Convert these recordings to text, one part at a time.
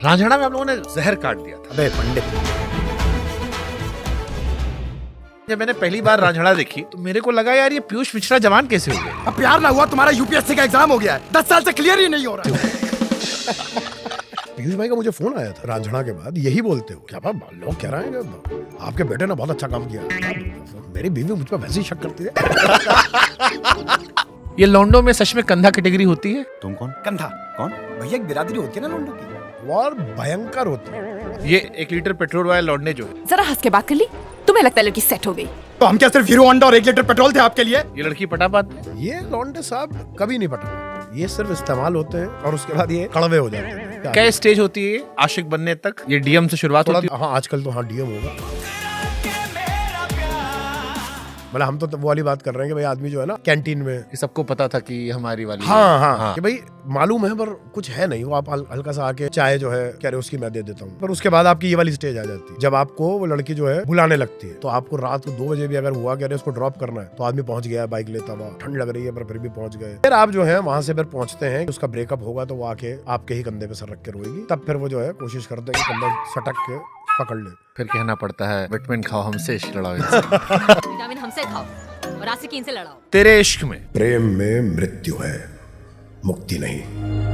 रांझणा में आप लोगों ने जहर काट दिया था। अबे पंडित, जब मैंने पहली बार रांझणा देखी तो मेरे को लगा यार ये पीयूष मिश्रा जवान कैसे हो गए। अब प्यार ना हुआ, तुम्हारा यूपीएससी का एग्जाम हो गया है, 10 साल से क्लियर ही नहीं हो रहा है। पीयूष भाई का मुझे फोन आया था रांझणा के बाद, यही बोलते हो क्या लोग कह रहे हैं कि आपके बेटे ने बहुत अच्छा काम किया। मेरी बीवी मुझ पर वैसे ही शक करती है। ये लौंडो में सच में कंधा कैटेगरी होती है। तुम कौन? कंधा कौन? भैया एक बिरादरी होती है ना लोंडो की, और भयंकर होती है। ये 1 लीटर पेट्रोल वाले लौंडे जो है। जरा हंस के बात कर ली, तुम्हें लगता है लड़की सेट हो गई। तो हम क्या सिर्फ हीरो होंडा और 1 लीटर पेट्रोल थे आपके लिए? ये लड़की पटा पाते हैं। ये लौंडे साहब कभी नहीं पटा, ये सिर्फ इस्तेमाल होते हैं और उसके बाद ये कड़वे हो जाते हैं। क्या स्टेज होती है आशिक बनने तक? ये डीएम से शुरुआत होती है। हाँ आजकल तो हाँ डीएम होगा। मतलब हम तो वो वाली बात कर रहे हैं कि भाई आदमी जो है ना कैंटीन में, ये सबको पता था कि ये हमारी वाली हाँ कि भाई मालूम है पर कुछ है नहीं, वो आप हल्का सा आके चाय जो है कह रहे उसकी मैं दे देता हूँ, पर उसके बाद आपकी ये वाली स्टेज आ जाती है जब आपको वो लड़की जो है बुलाने लगती है। तो आपको रात को 2 बजे भी अगर हुआ कह रहे उसको ड्रॉप करना है तो आदमी पहुंच गया है, बाइक लेता हुआ, ठंड लग रही है पर फिर भी पहुंच गए। फिर आप जो है वहां से फिर पहुंचते हैं, उसका ब्रेकअप होगा तो वो आके आपके ही कंधे पे सर रख के रोएगी, तब फिर वो जो है कोशिश करते हैं कि कंधा सटक के पकड़ ले। फिर कहना पड़ता है विटामिन खाओ हमसे, इश्क लड़ाओ इनसे। विटामिन हमसे खाओ और आशिकीन से लड़ाओ। तेरे इश्क में प्रेम में मृत्यु है, मुक्ति नहीं।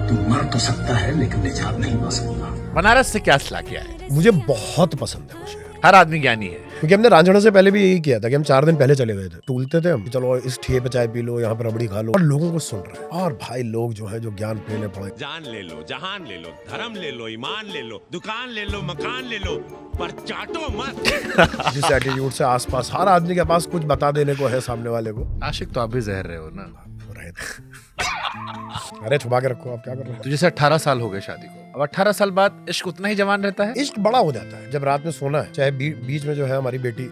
तू मर तो सकता है लेकिन निजात नहीं पा सकता। बनारस से क्या सिला किया है? मुझे बहुत पसंद है वो शहर, हर आदमी ज्ञानी है। क्योंकि हमने रांझणा से पहले भी यही किया था कि हम 4 दिन पहले चले गए थे, टूलते थे हम कि चलो इस ठेले पे चाय पी लो, यहाँ पर रबड़ी खा लो, और लोगों को सुन रहे हैं। और भाई लोग जो है जो ज्ञान लेने पड़े, जान ले लो, जहान ले लो, धर्म ले लो, ईमान ले लो, दुकान ले लो, मकान ले लो, पर चाटो मत। जिस एटीट्यूड से आसपास हर आदमी के पास कुछ बता देने को है सामने वाले को। आशिक तो आप भी जहर रहे हो ना। अरे छुपा के रखो, आप क्या कर रहे हैं? तो जैसे 18 साल हो गए शादी को, अब 18 साल बाद इश्क उतना ही जवान रहता है। इश्क बड़ा हो जाता है जब रात में सोना है, चाहे बीच में जो है हमारी बेटी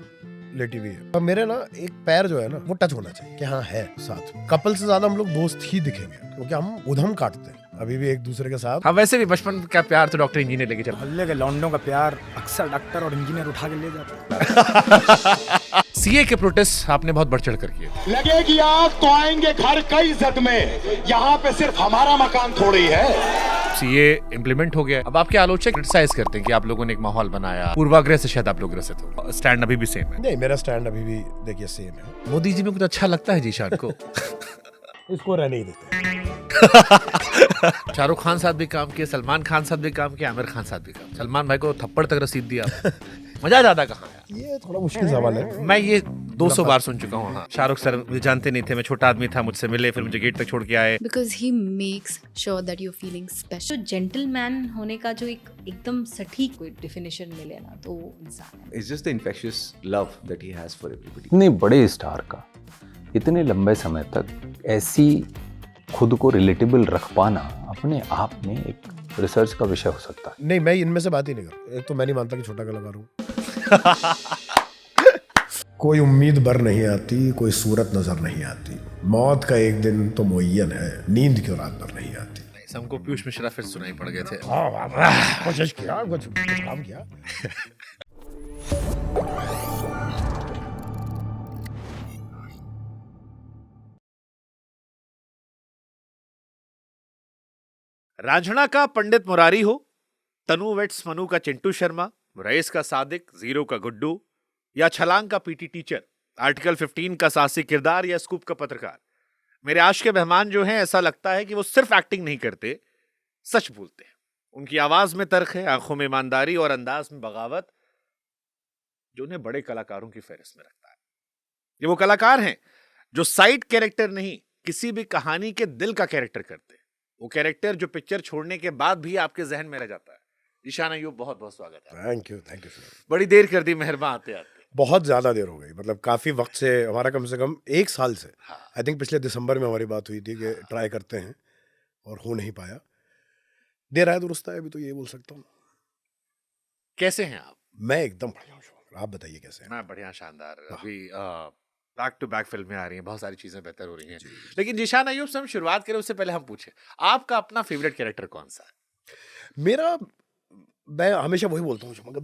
लेटी हुई है, अब मेरे ना एक पैर जो है ना वो टच होना चाहिए कि हाँ है साथ में। कपल से ज्यादा हम लोग दोस्त ही दिखेंगे क्योंकि हम उधम काटते हैं अभी भी एक दूसरे के साथ। हाँ वैसे भी बचपन का प्यार तो डॉक्टर इंजीनियर लेके चल। हल्ले के लौंडों का प्यार अक्सर डॉक्टर और इंजीनियर उठा के ले जाते हैं। सीए के प्रोटेस्ट आपने बहुत बढ़ चढ़ कर किए। लगेगी आग तो आएंगे घर कई इज्जत में, यहाँ पे सिर्फ हमारा मकान थोड़ी है। सीए इम्प्लीमेंट हो गया, अब आपके आलोचक क्रिटिसाइज करते हैं कि आप लोगों ने एक माहौल बनाया, पूर्वाग्रह से शायद आप लोग ग्रसित हो। स्टैंड अभी भी सेम है? नहीं, मेरा स्टैंड अभी भी देखिए सेम है। मोदी जी में कुछ अच्छा लगता है जीशान को? इसको रहने ही देते। शाहरुख खान साथ भी काम किया, सलमान खान साथ भी काम किया, आमिर खान साथ भी काम। सलमान भाई को थप्पड़ तक रसीद दिया। मजा ज्यादा कहाँ है? ये थोड़ा मुश्किल सवाल है। मैं ये 200 बार सुन चुका हूँ। हाँ, शाहरुख सर मुझे जानते नहीं थे, मैं छोटा आदमी था, मुझसे मिले, फिर मुझे गेट तक छोड़ के आए। Because he makes sure that you're feeling special. तो जेंटलमैन होने का जो एकदम सटीक कोई डेफिनेशन मिले ना तो वो इंसान है। It's just the infectious love that he has for everybody. इतने बड़े स्टार का इतने लंबे समय तक ऐसी खुद को रिलेटेबल रख पाना अपने आप में एक रिसर्च का विषय हो सकता है। नहीं, मैं इनमें से बात ही नहीं कर। एक तो मैं नहीं मानता कि छोटा कलाकार हूँ। कोई उम्मीद बर नहीं आती, कोई सूरत नजर नहीं आती, मौत का एक दिन तो मुअय्यन है, नींद क्यों रात भर नहीं आती। हमको पीयूष मिश्रा फिर सुनाई पड़ गए थे। कोशिश किया, कुछ काम किया। रांझणा का पंडित मुरारी हो, तनु वेट्स मनु का चिंटू शर्मा, रईस का सादिक, जीरो का गुड्डू, या छलांग का पीटी टीचर, आर्टिकल 15 का साहसी किरदार, या स्कूप का पत्रकार, मेरे आश के मेहमान जो हैं ऐसा लगता है कि वो सिर्फ एक्टिंग नहीं करते, सच बोलते हैं। उनकी आवाज में तर्क है, आंखों में ईमानदारी और अंदाज में बगावत, जो उन्हें बड़े कलाकारों की फहरिस्त में रखता है। ये वो कलाकार हैं जो साइड कैरेक्टर नहीं, किसी भी कहानी के दिल का कैरेक्टर करते हैं। वो कैरेक्टर जो पिक्चर छोड़ने के बाद भी आपके जहन में रह जाता है। ईशान अय्यूब, बहुत बहुत स्वागत है। थैंक यू बड़ी देर कर दी मेहरबान आते आते। बहुत ज्यादा देर हो गई, मतलब काफी वक्त से, हमारा कम से कम 1 साल से। आई थिंक पिछले दिसंबर में हमारी बात हुई थी कि ट्राई करते हैं और हो नहीं पाया। देर आए दुरुस्त है, अभी तो ये बोल सकता हूँ। कैसे हैं आप? मैं एकदम बढ़िया हूँ, आप बताइए कैसे हैं? मैं बढ़िया, शानदार। अभी बैक टू बैक फिल्में आ रही हैं, बहुत सारी चीजें बेहतर हो रही हैं। लेकिन जीशान अय्यूब से हम शुरुआत करें उससे पहले हम पूछे, आपका अपना फेवरेट कैरेक्टर कौन सा है? मेरा, मैं हमेशा वही बोलता हूँ मगर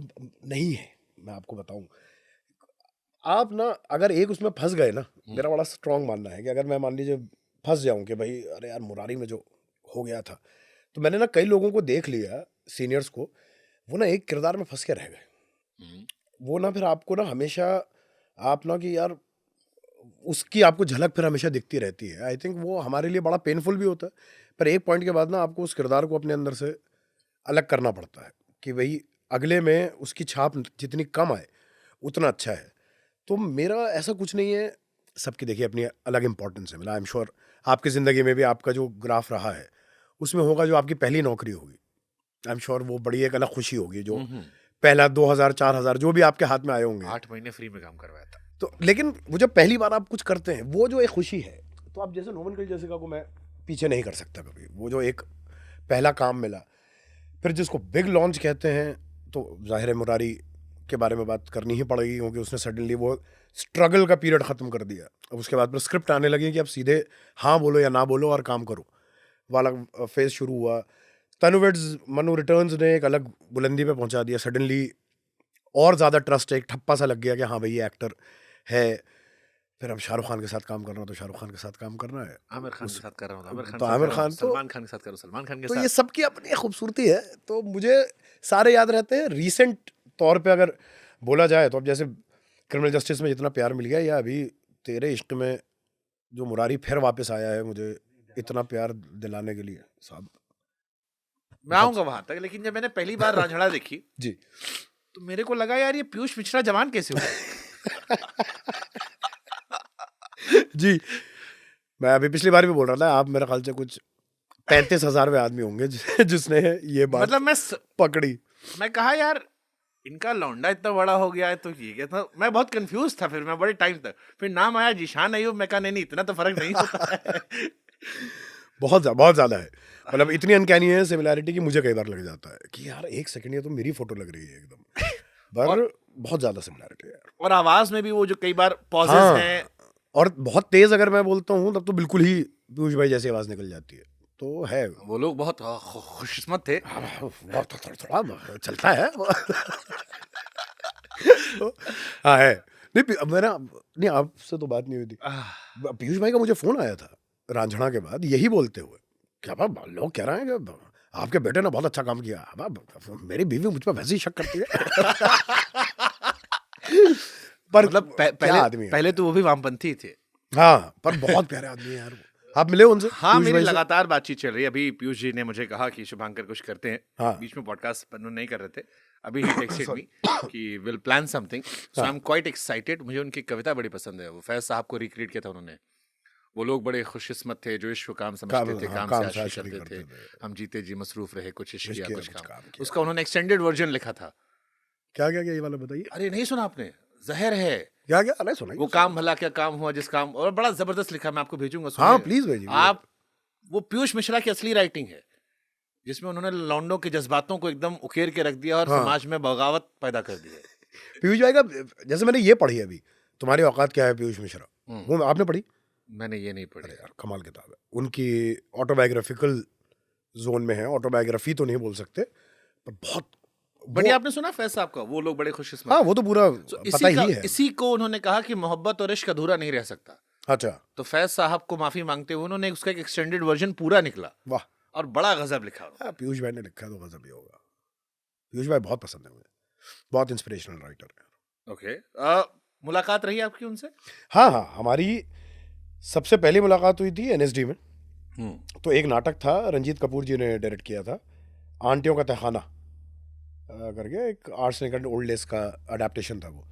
नहीं है, मैं आपको बताऊं। आप ना अगर एक उसमें फंस गए ना, मेरा बड़ा स्ट्रांग मानना है कि अगर मैं मान लीजिए फंस जाऊं कि भाई अरे यार मुरारी में जो हो गया था, तो मैंने ना कई लोगों को देख लिया सीनियर्स को, वो ना एक किरदार में फंस के रह गए। वो ना फिर आपको ना हमेशा आप ना कि यार उसकी आपको झलक फिर हमेशा दिखती रहती है। आई थिंक वो हमारे लिए बड़ा पेनफुल भी होता है, पर एक पॉइंट के बाद ना आपको उस किरदार को अपने अंदर से अलग करना पड़ता है कि भाई अगले में उसकी छाप जितनी कम आए उतना अच्छा है। तो मेरा ऐसा कुछ नहीं है, सबकी देखिए अपनी अलग इंपॉर्टेंस है। मतलब आई एम श्योर आपकी ज़िंदगी में भी आपका जो ग्राफ रहा है उसमें होगा जो आपकी पहली नौकरी होगी, आई एम श्योर वो बड़ी एक अलग खुशी होगी, जो पहला 2000 4000 जो भी आपके हाथ में आए होंगे। 8 महीने फ्री में काम करवाया था। तो लेकिन वो जब पहली बार आप कुछ करते हैं वो जो एक खुशी है, तो आप जैसे नोमन जैसिका को मैं पीछे नहीं कर सकता कभी। वो जो एक पहला काम मिला, फिर जिसको बिग लॉन्च कहते हैं, तो जाहिर है मुरारी के बारे में बात करनी ही पड़ेगी क्योंकि उसने सडनली वो स्ट्रगल का पीरियड ख़त्म कर दिया। अब उसके बाद फिर स्क्रिप्ट आने लगी कि अब सीधे हाँ बोलो या ना बोलो और काम करो वाला फेज शुरू हुआ। तनु वेड्स मनु रिटर्न्स ने एक अलग बुलंदी पे पहुंचा दिया। सडनली और ज़्यादा ट्रस्ट, एक ठप्पा सा लग गया कि हाँ भाई ये एक्टर है। फिर अब शाहरुख खान के साथ काम करना, तो शाहरुख खान के साथ काम करना है। आमिर खान के साथ कर रहा हूँ, आमिर खान तो के साथ आमिर कर रहा हूँ, खान तो- सलमान खान के साथ करो, सलमान खान के तो साथ। ये सबकी अपनी खूबसूरती है। तो मुझे सारे याद रहते हैं। रीसेंट तौर पे अगर बोला जाए तो अब जैसे क्रिमिनल जस्टिस में जितना प्यार मिल गया, या अभी तेरे इश्क में जो मुरारी फिर वापस आया है मुझे इतना प्यार दिलाने के लिए, साहब मैं आऊंगा वहां तक। लेकिन जब मैंने पहली बार रांझड़ा देखी जी, तो मेरे को लगा यार ये पीयूष मिश्रा जवान कैसे हुआ। जी मैं अभी पिछली बार भी बोल रहा था, आप मेरे ख्याल से कुछ 35,000वें आदमी होंगे जिसने ये बात मतलब पकड़ी। मैं कहा यार इनका लौंडा इतना बड़ा हो गया है तो ये क्या था। मैं बहुत कंफ्यूज था फिर मैं बड़े टाइम तक। फिर नाम आया जीशान अय्यूब, मैं कहा नहीं इतना तो फर्क नहीं होता है। बहुत ज्यादा है। मतलब इतनी अनकैनी है सिमिलैरिटी की मुझे कई बार लग जाता है कि यार एक सेकंड ये तो मेरी फोटो लग रही है एकदम। पर बहुत ज्यादा सिमिलैरिटी है यार। और आवाज में भी वो जो कई बार पॉजेस हाँ, हैं, और बहुत तेज अगर मैं बोलता हूँ तब तो बिल्कुल ही पीयूष भाई जैसी आवाज निकल जाती है। तो है वो लोग बहुत खुशकिस्मत थे। थोड़ा चलता है। हाँ है। नहीं मेरा नहीं, आपसे तो बात नहीं हुई थी। पीयूष भाई का मुझे फोन आया था रांझणा के बाद, यही बोलते हुए क्या लोग कह रहे हैं कि आपके बेटे ने बहुत अच्छा काम किया। मेरी बीवी मुझ पर वैसे ही शक करती है। पर मतलब आदमी पहले तो वो भी वामपंथी थे। हाँ, पर बहुत प्यारे आदमी है यार। आप मिले उनसे? हाँ, पीयूष मेरी भाई से? लगातार बातचीत चल रही है। अभी पीयूष जी ने मुझे कहा कि शुभांकर कुछ करते हैं। हाँ। बीच में पॉडकास्ट पन्नू नहीं कर रहे थे। अभी ही टेक्स्टेड मी कि will plan something, so I am quite excited. मुझे उनकी कविता बड़ी पसंद है। वो फैज साहब को रिक्रिएट किया था उन्होंने। वो लोग बड़े खुशकिस्मत थे जो इश्क को काम समझते थे, काम से आशिकी करते थे। हम जीते जी मसरूफ रहे, कुछ इश्क किया कुछ काम। उसका उन्होंने एक्सटेंडेड वर्जन लिखा था। क्या ये वाला बताइए। अरे नहीं सुना आपने? जहर है क्या अरे सुना वो काम भला क्या काम हुआ जिस काम, और बड़ा जबरदस्त लिखा, मैं आपको भेजूंगा। हाँ प्लीज भेजिए आप। वो पीयूष मिश्रा की असली राइटिंग है जिसमें उन्होंने लौंडों के जज्बातों को एकदम उकेर के रख दिया और समाज में बगावत पैदा कर दी है। पीयूष भाई का जैसे मैंने ये पढ़ी अभी, तुम्हारी औकात क्या है पीयूष मिश्रा, वो आपने पढ़ी? मैंने ये नहीं पढ़ी यार, कमाल किताब है। उनकी ऑटोबायोग्राफिकल जोन में है, ऑटोबायोग्राफी तो नहीं बोल सकते पर बहुत बढ़िया। आपने सुना फैज साहब का, वो लोग बड़े खुशकिस्मत। हाँ, वो तो पूरा पता ही है। इसी को उन्होंने कहा कि मोहब्बत और इश्क अधूरा नहीं रह सकता। अच्छा, तो फैज साहब को माफी मांगते हुए उन्होंने उसका एक एक्सटेंडेड वर्जन पूरा निकला। वाह, और बड़ा गजब लिखा। हाँ, पीयूष भाई ने लिखा तो गजब ही होगा। पीयूष भाई बहुत पसंद है मुझे, बहुत इंस्पिरेशनल राइटर है। ओके, मुलाकात रही आपकी उनसे? हाँ, हमारी सबसे पहली मुलाकात हुई थी एनएसडी में। तो एक नाटक था, रंजीत कपूर जी ने डायरेक्ट किया था, आंटियों का तहखाना करके, एक आर्ट्स निकल ओल्ड डेज का अडेप्टेशन था वो।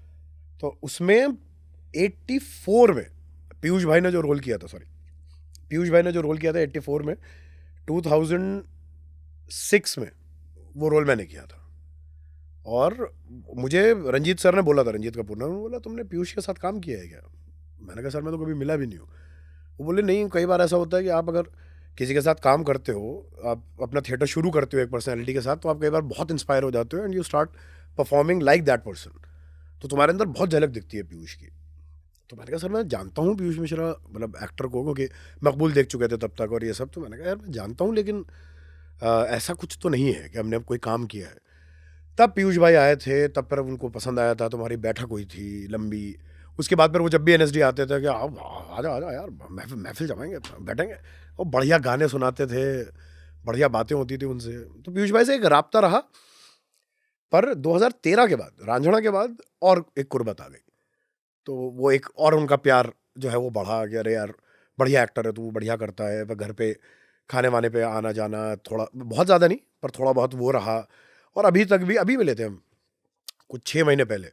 तो उसमें 84 में पीयूष भाई ने जो रोल किया था 84 में, 2006 में वो रोल मैंने किया था। और मुझे रंजीत सर ने बोला था, रंजीत कपूर ने बोला तुमने पीयूष के साथ काम किया है क्या? मैंने कहा सर मैं तो कभी मिला भी नहीं हूँ। वो बोले नहीं, कई बार ऐसा होता है कि आप अगर किसी के साथ काम करते हो, आप अपना थिएटर शुरू करते हो एक पर्सनैलिटी के साथ, तो आप कई बार बहुत इंस्पायर हो जाते हो and you start performing like that person. तो तुम्हारे अंदर बहुत झलक दिखती है पीयूष की। तो मैंने कहा सर मैं जानता हूँ पीयूष मिश्रा, मतलब एक्टर को, क्योंकि मकबूल देख चुके थे तब तक और ये सब। तो मैंने कहा यार मैं जानता हूँ, लेकिन ऐसा कुछ तो नहीं है कि हमने अब कोई काम किया है। तब पीयूष भाई आए थे, तब पर उनको पसंद आया था। तुम्हारी बैठक हुई थी लंबी। उसके बाद फिर वो जब भी एनएसडी आते थे कि आ जा यार महफिल जमाएंगे, बैठेंगे, और बढ़िया गाने सुनाते थे, बढ़िया बातें होती थी उनसे, तो पीयूष भाई से एक राब्ता रहा। पर 2013 के बाद, रांझणा के बाद और एक कुर्बत आ गई, तो वो एक और उनका प्यार जो है वो बढ़ा कि अरे यार बढ़िया एक्टर है तू, बढ़िया करता है। वह घर पे खाने वाने पे आना जाना, थोड़ा बहुत ज़्यादा नहीं पर थोड़ा बहुत वो रहा। और अभी तक भी, अभी मिले थे हम कुछ 6 महीने पहले,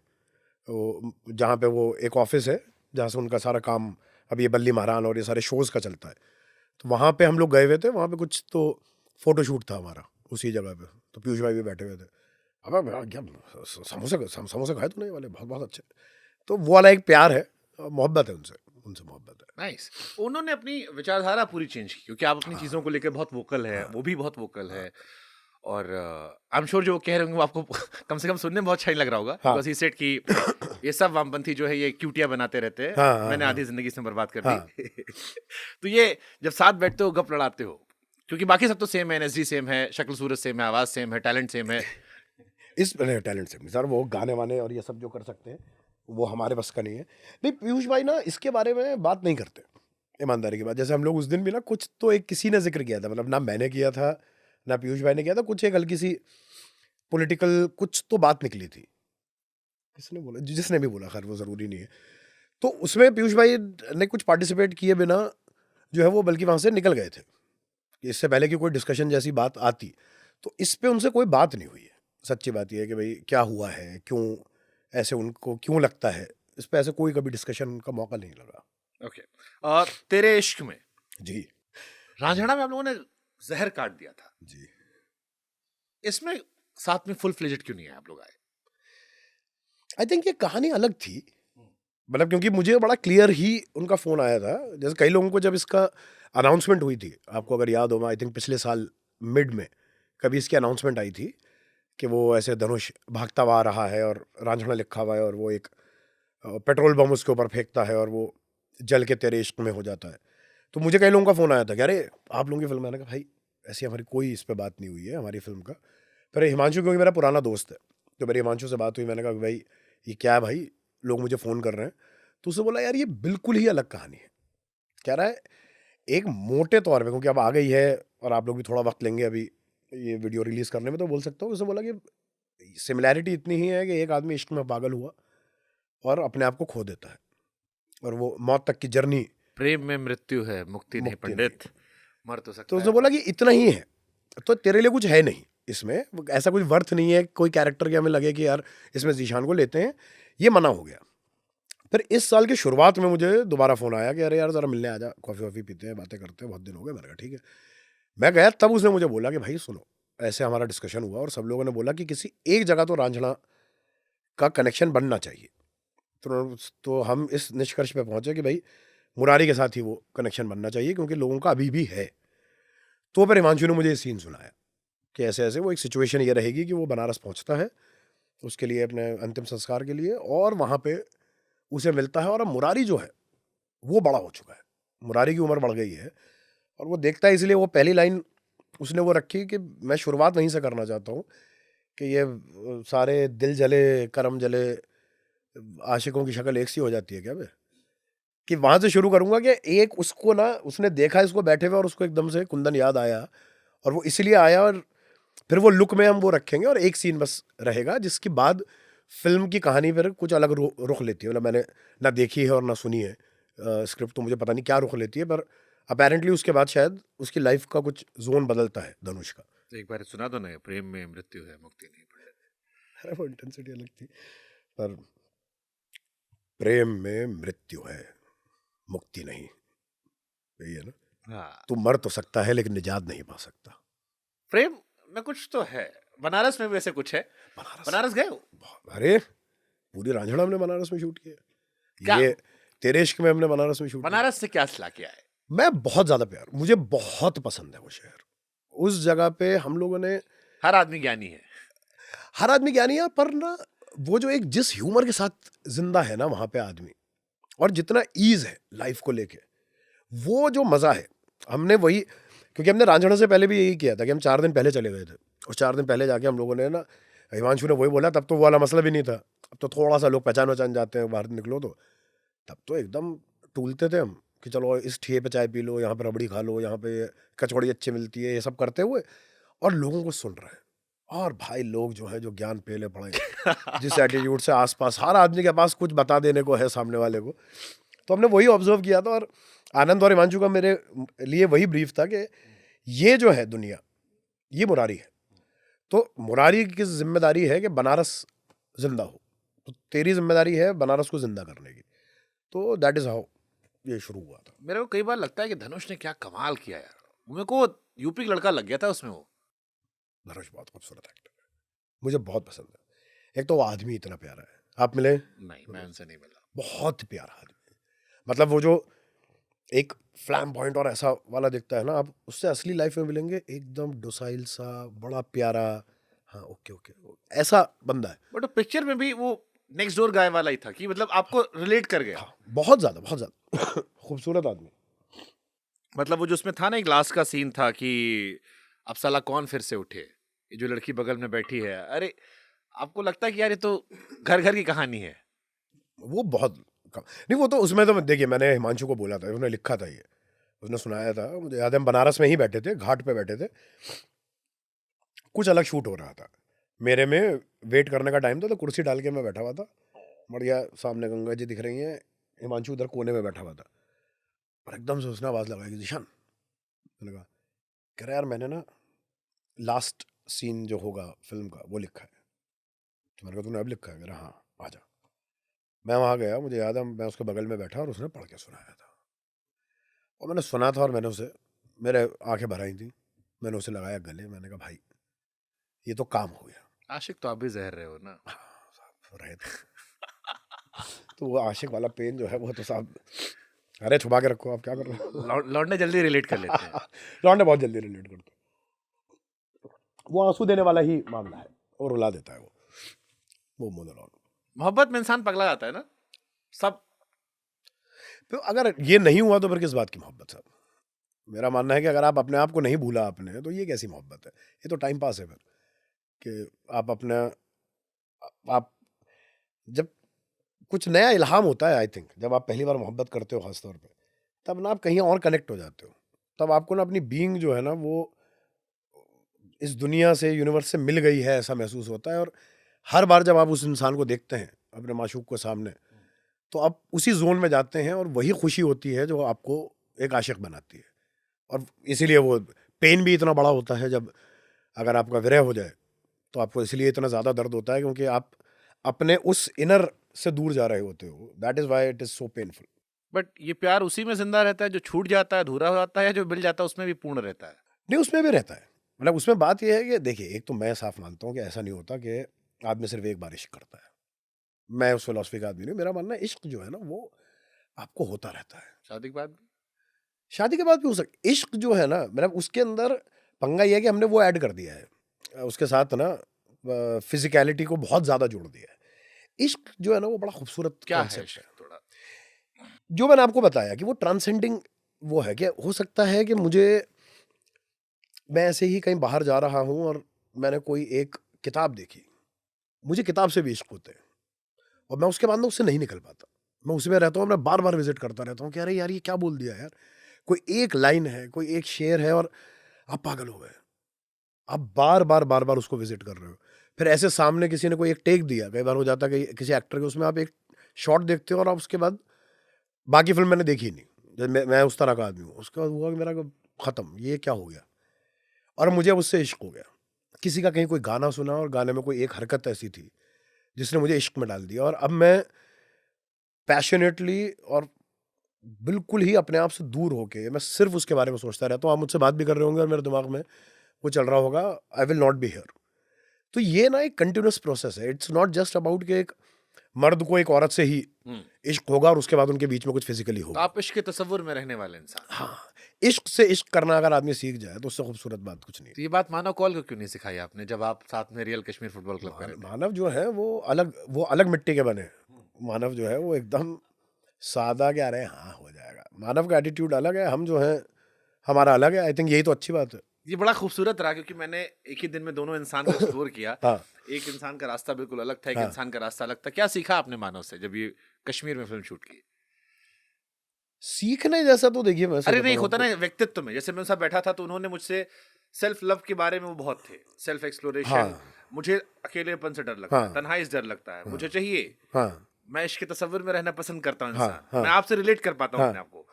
वो जहाँ पे वो एक ऑफिस है जहाँ से उनका सारा काम अभी ये बल्ली महारान और ये सारे शोज़ का चलता है, तो वहाँ पे हम लोग गए हुए थे। वहाँ पे कुछ तो फोटोशूट था हमारा उसी जगह पे, तो पीयूष भाई भी बैठे हुए थे। अब क्या समोसे खाए तूने वाले, बहुत बहुत अच्छे। तो वो वाला एक प्यार है, मोहब्बत है उनसे, उनसे मोहब्बत है। नाइस। उन्होंने अपनी विचारधारा पूरी चेंज की, क्योंकि आप अपनी चीज़ों को लेकर बहुत वोकल है, वो भी बहुत वोकल है। और आई एम श्योर जो वो कह रहे होंगे वो आपको कम से कम सुनने में बहुत अच्छा ही लग रहा होगा, बिकॉज ही सेड कि ये सब वामपंथी जो है ये क्यूटिया बनाते रहते हैं, मैंने आधी जिंदगी इसमें बर्बाद कर दी। तो ये जब साथ बैठते हो, गप लड़ाते हो, क्योंकि बाकी सब तो सेम है, एनएसजी सेम है, शक्ल सूरत सेम है, आवाज़ सेम है, टैलेंट सेम है। इस टैलेंट से सर वो गाने वाने और ये सब जो कर सकते हैं वो हमारे बस का नहीं है। नहीं, पीयूष भाई ना इसके बारे में बात नहीं करते, ईमानदारी की बात। जैसे हम लोग उस दिन भी ना कुछ तो एक किसी ने जिक्र किया था, मतलब ना मैंने किया था ना पीयूष भाई ने किया था, कुछ एक हल्की सी पॉलिटिकल कुछ तो बात निकली थी, किसने बोला, जिसने भी बोला, खैर वो ज़रूरी नहीं है। तो उसमें पीयूष भाई ने कुछ पार्टिसिपेट किए बिना जो है वो बल्कि वहाँ से निकल गए थे, कि इससे पहले कि कोई डिस्कशन जैसी बात आती। तो इस पे उनसे कोई बात नहीं हुई है। सच्ची बात यह है कि भाई क्या हुआ है, क्यों ऐसे उनको क्यों लगता है, इस पे ऐसे कोई कभी डिस्कशन का मौका नहीं लगा। ओके। तेरे इश्क में जी रांझणा में आप लोगों ने जहर काट दिया था जी। इसमें साथ में फुल फ्लेजेड क्यों नहीं है आप लोग आए? आई थिंक ये कहानी अलग थी, मतलब क्योंकि मुझे बड़ा क्लियर ही उनका फ़ोन आया था। जैसे कई लोगों को जब इसका अनाउंसमेंट हुई थी, आपको अगर याद हो, आई थिंक पिछले साल मिड में कभी इसकी अनाउंसमेंट आई थी कि वो ऐसे धनुष भागता हुआ आ रहा है और रांझणा लिखा हुआ है और वो एक पेट्रोल बम उसके ऊपर फेंकता है और वो जल के तेरे इश्क में हो जाता है। तो मुझे कई लोगों का फ़ोन आया था कि अरे आप लोगों की फिल्म। मैंने कहा भाई ऐसी हमारी कोई इस पर बात नहीं हुई है हमारी फिल्म का। फिर हिमांशु, क्योंकि मेरा पुराना दोस्त है, तो मेरी हिमांशु से बात हुई। मैंने कहा भाई ये क्या है भाई, लोग मुझे फ़ोन कर रहे हैं। तो उसने बोला यार ये बिल्कुल ही अलग कहानी है। कह रहा है एक मोटे तौर पे, क्योंकि अब आ गई है और आप लोग भी थोड़ा वक्त लेंगे अभी ये वीडियो रिलीज़ करने में, तो बोल सकता हूँ। उसने बोला कि सिमिलैरिटी इतनी ही है कि एक आदमी इश्क में पागल हुआ और अपने आप को खो देता है, और वो मौत तक की जर्नी। प्रेम में मृत्यु है, मुक्ति नहीं पंडित, मर तो सकता तो है। उसने बोला कि इतना ही है, तो तेरे लिए कुछ है नहीं इसमें, ऐसा कुछ वर्थ नहीं है कोई कैरेक्टर के हमें लगे कि यार इसमें जीशान को लेते हैं, ये मना हो गया। फिर इस साल की शुरुआत में मुझे दोबारा फ़ोन आया कि अरे यार ज़रा मिलने आ जा, कॉफ़ी वॉफ़ी पीते हैं, बातें करते हैं, बहुत दिन हो गए। मैंने कहा ठीक है। मैं गया, तब उसने मुझे बोला कि भाई सुनो, ऐसे हमारा डिस्कशन हुआ और सब लोगों ने बोला कि किसी एक जगह तो रांझणा का कनेक्शन बनना चाहिए। तो हम इस निष्कर्ष पे पहुंचे कि भाई मुरारी के साथ ही वो कनेक्शन बनना चाहिए, क्योंकि लोगों का अभी भी है। तो फिर हिमांशु ने मुझे ये सीन सुनाया कि ऐसे ऐसे वो एक सिचुएशन ये रहेगी कि वो बनारस पहुंचता है उसके लिए, अपने अंतिम संस्कार के लिए, और वहाँ पे उसे मिलता है। और अब मुरारी जो है वो बड़ा हो चुका है, मुरारी की उम्र बढ़ गई है, और वो देखता है। इसलिए वो पहली लाइन उसने वो रखी कि मैं शुरुआत वहीं से करना चाहता हूँ कि ये सारे दिल जले करम जले आशिकों की शक्ल एक सी हो जाती है क्या बे, कि वहाँ से शुरू करूँगा कि एक उसको ना, उसने देखा इसको बैठे हुए और उसको एकदम से कुंदन याद आया, और वो इसलिए आया। और फिर वो लुक में हम वो रखेंगे और एक सीन बस रहेगा, जिसके बाद फिल्म की कहानी फिर कुछ अलग रुख लेती है। मतलब मैंने ना देखी है और ना सुनी है स्क्रिप्ट, तो मुझे पता नहीं क्या रुख लेती है, पर अपेरेंटली उसके बाद शायद उसकी लाइफ का कुछ जोन बदलता है धनुष का। एक बार सुना दो ना, प्रेम में मृत्यु है, मुक्ति नहीं पंडित। अरे वो इंटेंसिटी अलग थी, पर प्रेम में मृत्यु है, मुक्ति नहीं, यही है ना। हाँ, तू मर तो सकता है लेकिन निजात नहीं पा सकता। प्रेम में कुछ तो है। बनारस में भी वैसे कुछ है। बनारस गए हो? अरे पूरी रांझणा हमने बनारस में शूट किया। क्या? ये तेरे इश्क में हमने बनारस में शूट किया। बनारस से क्या सिला के आए? मैं बहुत ज्यादा प्यार, मुझे बहुत पसंद है वो शहर। उस जगह पे हम लोगों ने, हर आदमी ज्ञानी है, हर आदमी ज्ञानी है, पर ना वो जो एक जिस ह्यूमर के साथ जिंदा है ना वहाँ पे आदमी, और जितना ईज है लाइफ को लेके, वो जो मज़ा है, हमने वही, क्योंकि हमने रांझणा से पहले भी यही किया था कि हम 4 दिन पहले चले गए थे, और 4 दिन पहले जाके हम लोगों ने ना, हिमांशु ने वही बोला, तब तो वो वाला मसला भी नहीं था। अब तो थोड़ा सा लोग पहचान जाते हैं बाहर निकलो तो, तब तो एकदम टूलते थे हम कि चलो इस ठिए पे चाय पी लो, यहाँ पे रबड़ी खा लो, यहाँ पे कचौड़ी अच्छी मिलती है, ये सब करते हुए और लोगों को सुन रहे हैं। और भाई लोग जो है जो ज्ञान पेले पड़े जिस एटीट्यूड से आसपास हर आदमी के पास कुछ बता देने को है सामने वाले को, तो हमने वही ऑब्जर्व किया था। और आनंद और हिमांशु का मेरे लिए वही ब्रीफ था कि ये जो है दुनिया, ये मुरारी है, तो मुरारी की जिम्मेदारी है कि बनारस जिंदा हो, तो तेरी जिम्मेदारी है बनारस को जिंदा करने की। तो दैट इज हाउ ये शुरू हुआ था। मेरे को कई बार लगता है कि धनुष ने क्या कमाल किया यार, मेरे को यूपी का लड़का लग गया था उसमें। वो धनुष बहुत खूबसूरत एक्टर है, मुझे बहुत पसंद है। एक तो वो आदमी इतना प्यारा है, आप मिले? नहीं, मैं उनसे नहीं मिला। बहुत प्यारा आदमी है, मतलब वो जो एक फ्लैम पॉइंट और ऐसा वाला दिखता है ना, आप उससे असली लाइफ में मिलेंगे एकदम डोसाइल सा, बड़ा प्यारा, हाँ ओके ओके, ऐसा बंदा है। बट पिक्चर में भी वो नेक्स्ट डोर गाय वाला ही था कि मतलब आपको रिलेट कर गया। हाँ, बहुत ज्यादा खूबसूरत आदमी। मतलब वो जो उसमें था ना, एक लास्ट का सीन था कि अब साला कौन फिर से उठे, ये जो लड़की बगल में बैठी है, अरे आपको लगता है कि यार ये तो घर घर की कहानी है। वो बहुत नहीं, वो तो उसमें तो देखिए मैंने हिमांशु को बोला था, उसने लिखा था, ये उसने सुनाया था, मुझे याद है। हम बनारस में ही बैठे थे, घाट पे बैठे थे, कुछ अलग शूट हो रहा था, मेरे में वेट करने का टाइम था, तो कुर्सी डाल के मैं बैठा हुआ था, बढ़िया सामने गंगा जी दिख रही हैं, हिमांशु उधर कोने में बैठा हुआ था, और एकदम से उसने आवाज़ लगाई कि जिशान, मैंने कहा, कह रहा यार मैंने ना लास्ट सीन जो होगा फिल्म का वो लिखा है। तो मैंने कहा तूने अब लिखा है? कह रहा हाँ, आ जा। मैं वहाँ गया, मुझे याद है मैं उसके बगल में बैठा और उसने पढ़ के सुनाया था, और मैंने सुना था और मैंने उसे, मेरे आंखें भर आई थी, मैंने उसे लगाया गले, मैंने कहा भाई ये तो काम हो गया। आशिक तो आप भी जहर रहे हो ना। रहे थे तो वो आशिक वाला पेन जो है वो तो साहब, अरे छुपा के रखो, आप क्या कर रहे हो। लौंडे जल्दी रिलेट कर लेते हैं। लौंडे बहुत जल्दी रिलेट करते हैं, वो आंसू देने वाला ही मामला है और रुला देता है वो मोनोलॉग। मोहब्बत में इंसान पगला जाता है ना सब। तो अगर ये नहीं हुआ तो फिर किस बात की मोहब्बत साहब? मेरा मानना है कि अगर आप अपने आप को नहीं भूला आपने, तो ये कैसी मोहब्बत है? ये तो टाइम पास है फिर, कि आप अपना, आप जब कुछ नया इल्हाम होता है, आई थिंक जब आप पहली बार मोहब्बत करते हो खासतौर पे, तब ना आप कहीं और कनेक्ट हो जाते हो, तब आपको ना अपनी बीइंग जो है ना वो इस दुनिया से, यूनिवर्स से मिल गई है ऐसा महसूस होता है। और हर बार जब आप उस इंसान को देखते हैं अपने माशूक को सामने, तो आप उसी जोन में जाते हैं और वही खुशी होती है जो आपको एक आशिक बनाती है। और इसीलिए वो पेन भी इतना बड़ा होता है जब अगर आपका विरह हो जाए, तो आपको इसलिए इतना ज़्यादा दर्द होता है क्योंकि आप अपने उस इनर से दूर जा रहे होते हो। That is why it is so painful. But ये प्यार उसी में जिंदा रहता है जो छूट जाता है, अधूरा हो जाता है, या जो मिल जाता है उसमें भी पूर्ण रहता है? नहीं, उसमें भी रहता है। मतलब उसमें बात यह है कि देखिए, एक तो मैं साफ मानता हूँ कि ऐसा नहीं होता कि आदमी सिर्फ एक बार इश्क करता है। मैं उस फिलॉसफी का आदमी नहीं, मेरा मानना है इश्क जो है ना वो आपको होता रहता है। शादी के बाद भी? शादी के बाद भी हो सकता। इश्क जो है ना, मतलब उसके अंदर पंगा ये है कि हमने वो ऐड कर दिया है उसके साथ ना, फिजिकलिटी को बहुत ज़्यादा जोड़ दिया है। इश्क जो है ना वो बड़ा खूबसूरत क्या है concept इश्क? थोड़ा जो मैंने आपको बताया कि वो ट्रांसेंडिंग वो है कि हो सकता है कि मुझे, मैं ऐसे ही कहीं बाहर जा रहा हूँ और मैंने कोई एक किताब देखी, मुझे किताब से भी इश्क होते हैं और मैं उसके बाद ना उससे नहीं निकल पाता, मैं उसी में रहता हूँ, मैं बार बार विजिट करता रहता हूँ कि अरे यार ये क्या बोल दिया यार, कोई एक लाइन है, कोई एक शेर है और आप पागल हो गए, आप बार बार उसको विजिट कर रहे हो। फिर ऐसे सामने किसी ने कोई एक टेक दिया, कई बार हो जाता है कि किसी एक्टर के, उसमें आप एक शॉट देखते हो और आप उसके बाद बाकी फिल्म मैंने देखी नहीं, जब मैं उस तरह का आदमी हूँ। उसके बाद हुआ कि मेरा ख़त्म, ये क्या हो गया, और मुझे उससे इश्क हो गया। किसी का कहीं कोई गाना सुना और गाने में कोई एक हरकत ऐसी थी जिसने मुझे इश्क में डाल दिया, और अब मैं पैशनेटली और बिल्कुल ही अपने आप से दूर होके मैं सिर्फ उसके बारे में सोचता रहता हूँ। आप मुझसे बात भी कर रहे होंगे और मेरे दिमाग में वो चल रहा होगा, I will not be here. तो ये ना एक कंटिन्यूस प्रोसेस है, इट्स नॉट जस्ट अबाउट कि एक मर्द को एक औरत से ही इश्क होगा और उसके बाद उनके बीच में कुछ फिजिकली तो होगा। आप इश्क के तस्वुर में रहने वाले इंसान। हाँ, इश्क से इश्क करना अगर आदमी सीख जाए तो उससे खूबसूरत बात कुछ नहीं। तो ये बात मानव कौल को क्यों नहीं सिखाई आपने, जब आप साथ में रियल कश्मीर फुटबॉल क्लब कर रहे थे? मानव जो है वो अलग मिट्टी के बने हैं। मानव जो है वो एकदम सादा क्या रहे, हाँ हो जाएगा। मानव का एटीट्यूड अलग है, हम जो है हमारा अलग है। आई थिंक यही तो अच्छी बात है। ये बड़ा खूबसूरत रहा क्योंकि मैंने एक ही दिन में दोनों इंसान को एक्सप्लोर किया। हाँ। एक इंसान का रास्ता बिल्कुल अलग था, एक हाँ। इंसान का रास्ता अलग था। क्या सीखा आपने मानव से जब ये कश्मीर में फिल्म शूट की? सीखने जैसा तो देखिए मैं अरे नहीं होता ना व्यक्तित्व में, जैसे मैं उनसे बैठा था तो उन्होंने मुझसे सेल्फ लव के बारे में वो बहुत थे, सेल्फ एक्सप्लोरेशन। हाँ। मुझे अकेलेपन से डर लगता है, हाँ। तन्हाई से डर लगता है, मुझे चाहिए, हाँ मैं इश्क के तस्वीर में रहना पसंद करता हूँ हाँ, इंसान, हाँ। मैं आपसे रिलेट कर पाता हूँ हाँ। अपने आप को।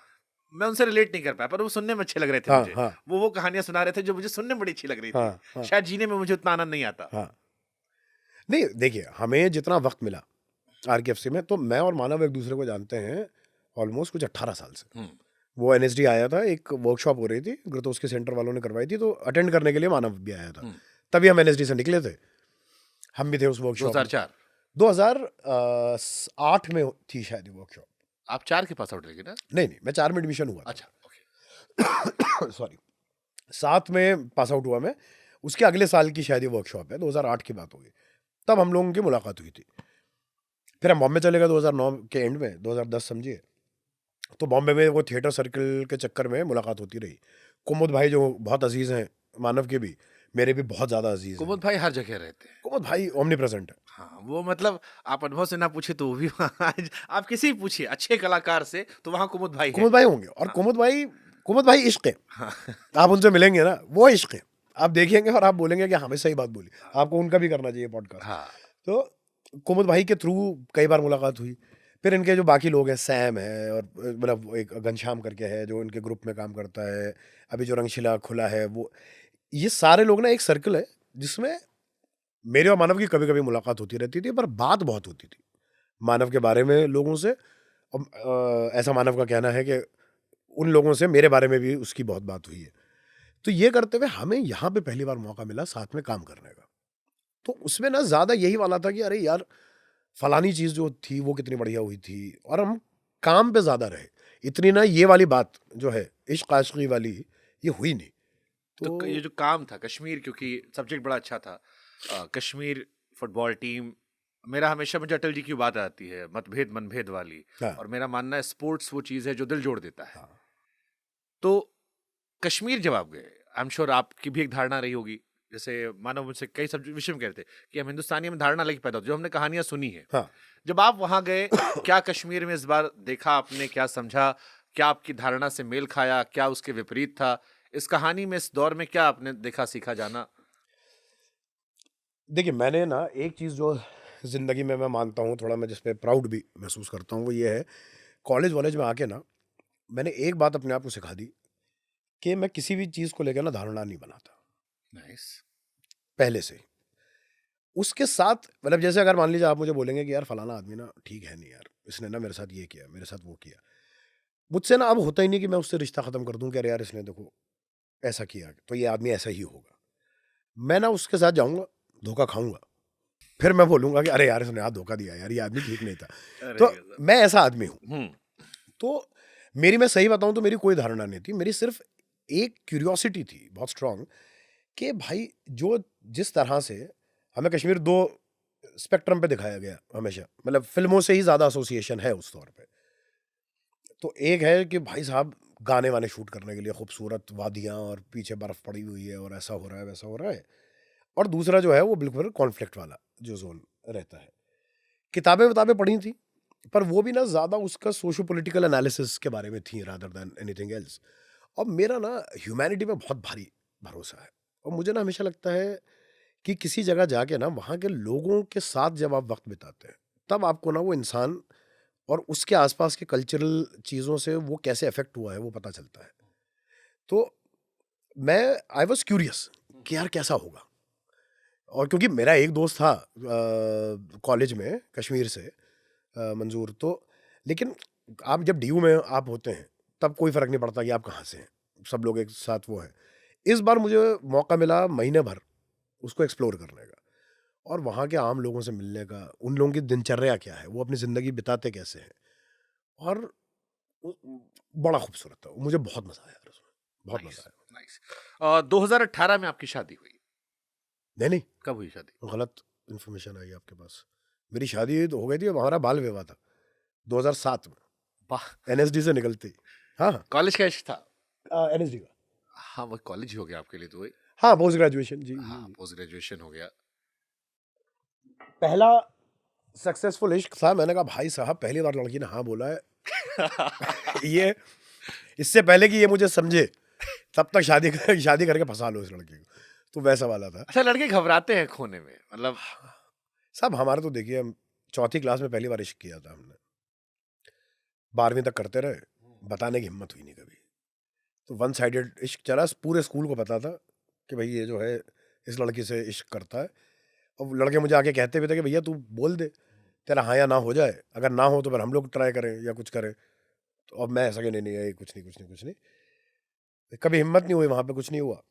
मैं उनसे रिलेट नहीं कर पाया, पर वो सुनने में अच्छे लग रहे थे हाँ, मुझे। हाँ। वो कहानियां सुना रहे थे जो मुझे सुनने में बड़ी अच्छी लग रही हाँ, थी। हाँ। शायद जीने में मुझे उतना आनंद नहीं आता। हाँ नहीं देखिए, हमें जितना वक्त मिला RKFC में, तो मैं और मानव एक दूसरे को जानते हैं ऑलमोस्ट कुछ 18 साल से। वो NSD आया था, एक वर्कशॉप हो रही थी, ग्रतोस के सेंटर वालों ने करवाई थी, तो अटेंड करने के लिए मानव भी आया था। तभी हम NSD से निकले थे, हम भी थे उस वर्कशॉप। 2004 2008 में थी शायद ये वर्कशॉप। आप 4 के पास आउट रहे ना? नहीं, मैं 4 में एडमिशन हुआ। अच्छा, ओके। सॉरी, 7 में पास आउट हुआ मैं। उसके अगले साल की शायद ये वर्कशॉप है, 2008 की बात होगी। तब हम लोगों की मुलाकात हुई थी। फिर हम बॉम्बे चले गए 2009 के एंड में, 2010 समझिए। तो बॉम्बे में वो थिएटर सर्कल के चक्कर में मुलाकात होती रही। कुमुद भाई जो बहुत अजीज हैं, मानव के भी, मेरे भी बहुत ज्यादा अजीज हैं। कुमुद भाई हर जगह रहते हैं। कुमुद भाई ओमनी प्रेजेंट है। हाँ, वो मतलब आप अनुभव से ना पूछे तो वो भी आज आप किसी भी पूछिए अच्छे कलाकार से, तो वहाँ कुमुद भाई है। कुमुद भाई होंगे। और कुमुद भाई इश्क है। आप उनसे मिलेंगे ना, वो इश्क है। आप देखेंगे और आप बोलेंगे कि हमें सही बात बोली। आपको उनका भी करना चाहिए पॉडकास्ट। हाँ। तो कुमुद भाई के थ्रू कई बार मुलाकात हुई। फिर इनके जो बाकी लोग हैं, सैम है, और मतलब एक घनश्याम करके है जो इनके ग्रुप में काम करता है, अभी जो रंगशिला खुला है, वो ये सारे लोग ना एक सर्कल है जिसमें मेरे और मानव की कभी कभी मुलाकात होती रहती थी, पर बात बहुत होती थी मानव के बारे में लोगों से। ऐसा मानव का कहना है कि उन लोगों से मेरे बारे में भी उसकी बहुत बात हुई है। तो ये करते हुए हमें यहाँ पे पहली बार मौका मिला साथ में काम करने का। तो उसमें ना ज़्यादा यही वाला था कि अरे यार, फलानी चीज़ जो थी वो कितनी बढ़िया हुई थी, और हम काम पे ज़्यादा रहे। इतनी ना ये वाली बात जो है इश्क आशिकी वाली, ये हुई नहीं। तो ये जो काम था कश्मीर, क्योंकि सब्जेक्ट बड़ा अच्छा था, कश्मीर फुटबॉल टीम, मेरा हमेशा मुझे अटल जी की बात आती है, मतभेद मनभेद वाली। हाँ। और मेरा मानना है स्पोर्ट्स वो चीज़ है जो दिल जोड़ देता है। तो कश्मीर जब आप गए, आई एम श्योर आपकी भी एक धारणा रही होगी, जैसे मानो मुझसे कई सब विषय में कहते कि हम हिंदुस्तानी में धारणा लेके पैदा होती, जो हमने कहानियां सुनी है। हाँ। जब आप वहां गए, क्या कश्मीर में इस बार देखा आपने, क्या समझा, क्या आपकी धारणा से मेल खाया, क्या उसके विपरीत था? इस कहानी में, इस दौर में क्या आपने देखा, सीखा, जाना? देखिए, मैंने ना एक चीज़ जो ज़िंदगी में मैं मानता हूँ, थोड़ा मैं जिस पे प्राउड भी महसूस करता हूँ, वो ये है, कॉलेज वॉलेज में आके ना मैंने एक बात अपने आप को सिखा दी कि मैं किसी भी चीज़ को लेकर ना धारणा नहीं बनाता नाइस। पहले से। उसके साथ मतलब जैसे अगर मान लीजिए आप मुझे बोलेंगे कि यार फलाना आदमी ना ठीक है नहीं यार, इसने ना मेरे साथ ये किया, मेरे साथ वो किया, मुझसे ना अब होता ही नहीं कि मैं उससे रिश्ता ख़त्म कर दूं कि अरे यार इसने देखो ऐसा किया तो ये आदमी ऐसा ही होगा। मैं ना उसके साथ जाऊंगा, धोखा खाऊंगा, फिर मैं बोलूंगा कि अरे यार इसने हाथ धोखा दिया यार, ये आदमी ठीक नहीं था। तो मैं ऐसा आदमी हूँ। तो मेरी, मैं सही बताऊं तो मेरी कोई धारणा नहीं थी, मेरी सिर्फ एक क्यूरियोसिटी थी बहुत स्ट्रांग कि भाई जो जिस तरह से हमें कश्मीर दो स्पेक्ट्रम पे दिखाया गया हमेशा, मतलब फिल्मों से ही ज़्यादा एसोसिएशन है उस तौर पे। तो एक है कि भाई साहब गाने वाने शूट करने के लिए खूबसूरत वादियाँ और पीछे बर्फ़ पड़ी हुई है और ऐसा हो रहा है वैसा हो रहा है, और दूसरा जो है वो बिल्कुल कॉन्फ्लिक्ट वाला जो जोन रहता है। किताबें पढ़ी थी, पर वो भी ना ज़्यादा उसका सोशो पॉलिटिकल एनालिसिस के बारे में थी रादर दैन एनीथिंग एल्स। और मेरा ना ह्यूमैनिटी में बहुत भारी भरोसा है, और मुझे ना हमेशा लगता है कि किसी जगह जाके ना वहाँ के लोगों के साथ जब आप वक्त बिताते हैं, तब आपको ना वो इंसान और उसके आसपास के कल्चरल चीज़ों से वो कैसे अफेक्ट हुआ है वो पता चलता है। तो मैं आई वॉज क्यूरियस कि यार कैसा होगा। और क्योंकि मेरा एक दोस्त था कॉलेज में कश्मीर से, मंजूर, तो लेकिन आप जब DU में आप होते हैं तब कोई फ़र्क नहीं पड़ता कि आप कहाँ से हैं, सब लोग एक साथ वो है। इस बार मुझे मौका मिला महीने भर उसको एक्सप्लोर करने का, और वहाँ के आम लोगों से मिलने का, उन लोगों की दिनचर्या क्या है, वो अपनी ज़िंदगी बिताते कैसे हैं, और बड़ा खूबसूरत था। मुझे बहुत मज़ा आया उसमें, बहुत मज़ा आया। नाइस। 2018 में आपकी शादी हुई? नहीं, कब हुई शादी? गलत इन्फॉर्मेशन आई आपके पास। मेरी शादी तो हो गई थी, हमारा बाल विवाह था 2007 में। वाह। NSD से निकलते ही। हाँ, कॉलेज का इश्क था? NSD का। हाँ, वो कॉलेज ही हो गया आपके लिए तो। वही, हाँ, पोस्ट ग्रेजुएशन जी। हाँ, पोस्ट ग्रेजुएशन हो गया। पहला सक्सेसफुल इश्क था। मैंने कहा भाई साहब पहली बार लड़की ने हाँ बोला है ये इससे पहले कि ये मुझे समझे तब तक शादी करके फंसा लो इस लड़के को, तो वैसा वाला था। अच्छा, लड़के घबराते हैं खोने में, मतलब सब हमारा तो देखिए, हम चौथी क्लास में पहली बार इश्क किया था हमने, 12वीं तक करते रहे, बताने की हिम्मत हुई नहीं कभी। तो वन साइडेड इश्क चला, पूरे स्कूल को पता था कि भाई ये जो है इस लड़की से इश्क करता है। अब लड़के मुझे आके कहते भी थे कि भैया तू बोल दे, तेरा हाँ या ना हो जाए, अगर ना हो तो फिर हम लोग ट्राई करें या कुछ करें। तो अब मैं ऐसा कि नहीं कुछ नहीं, कभी हिम्मत नहीं हुई, वहाँ पे कुछ नहीं हुआ।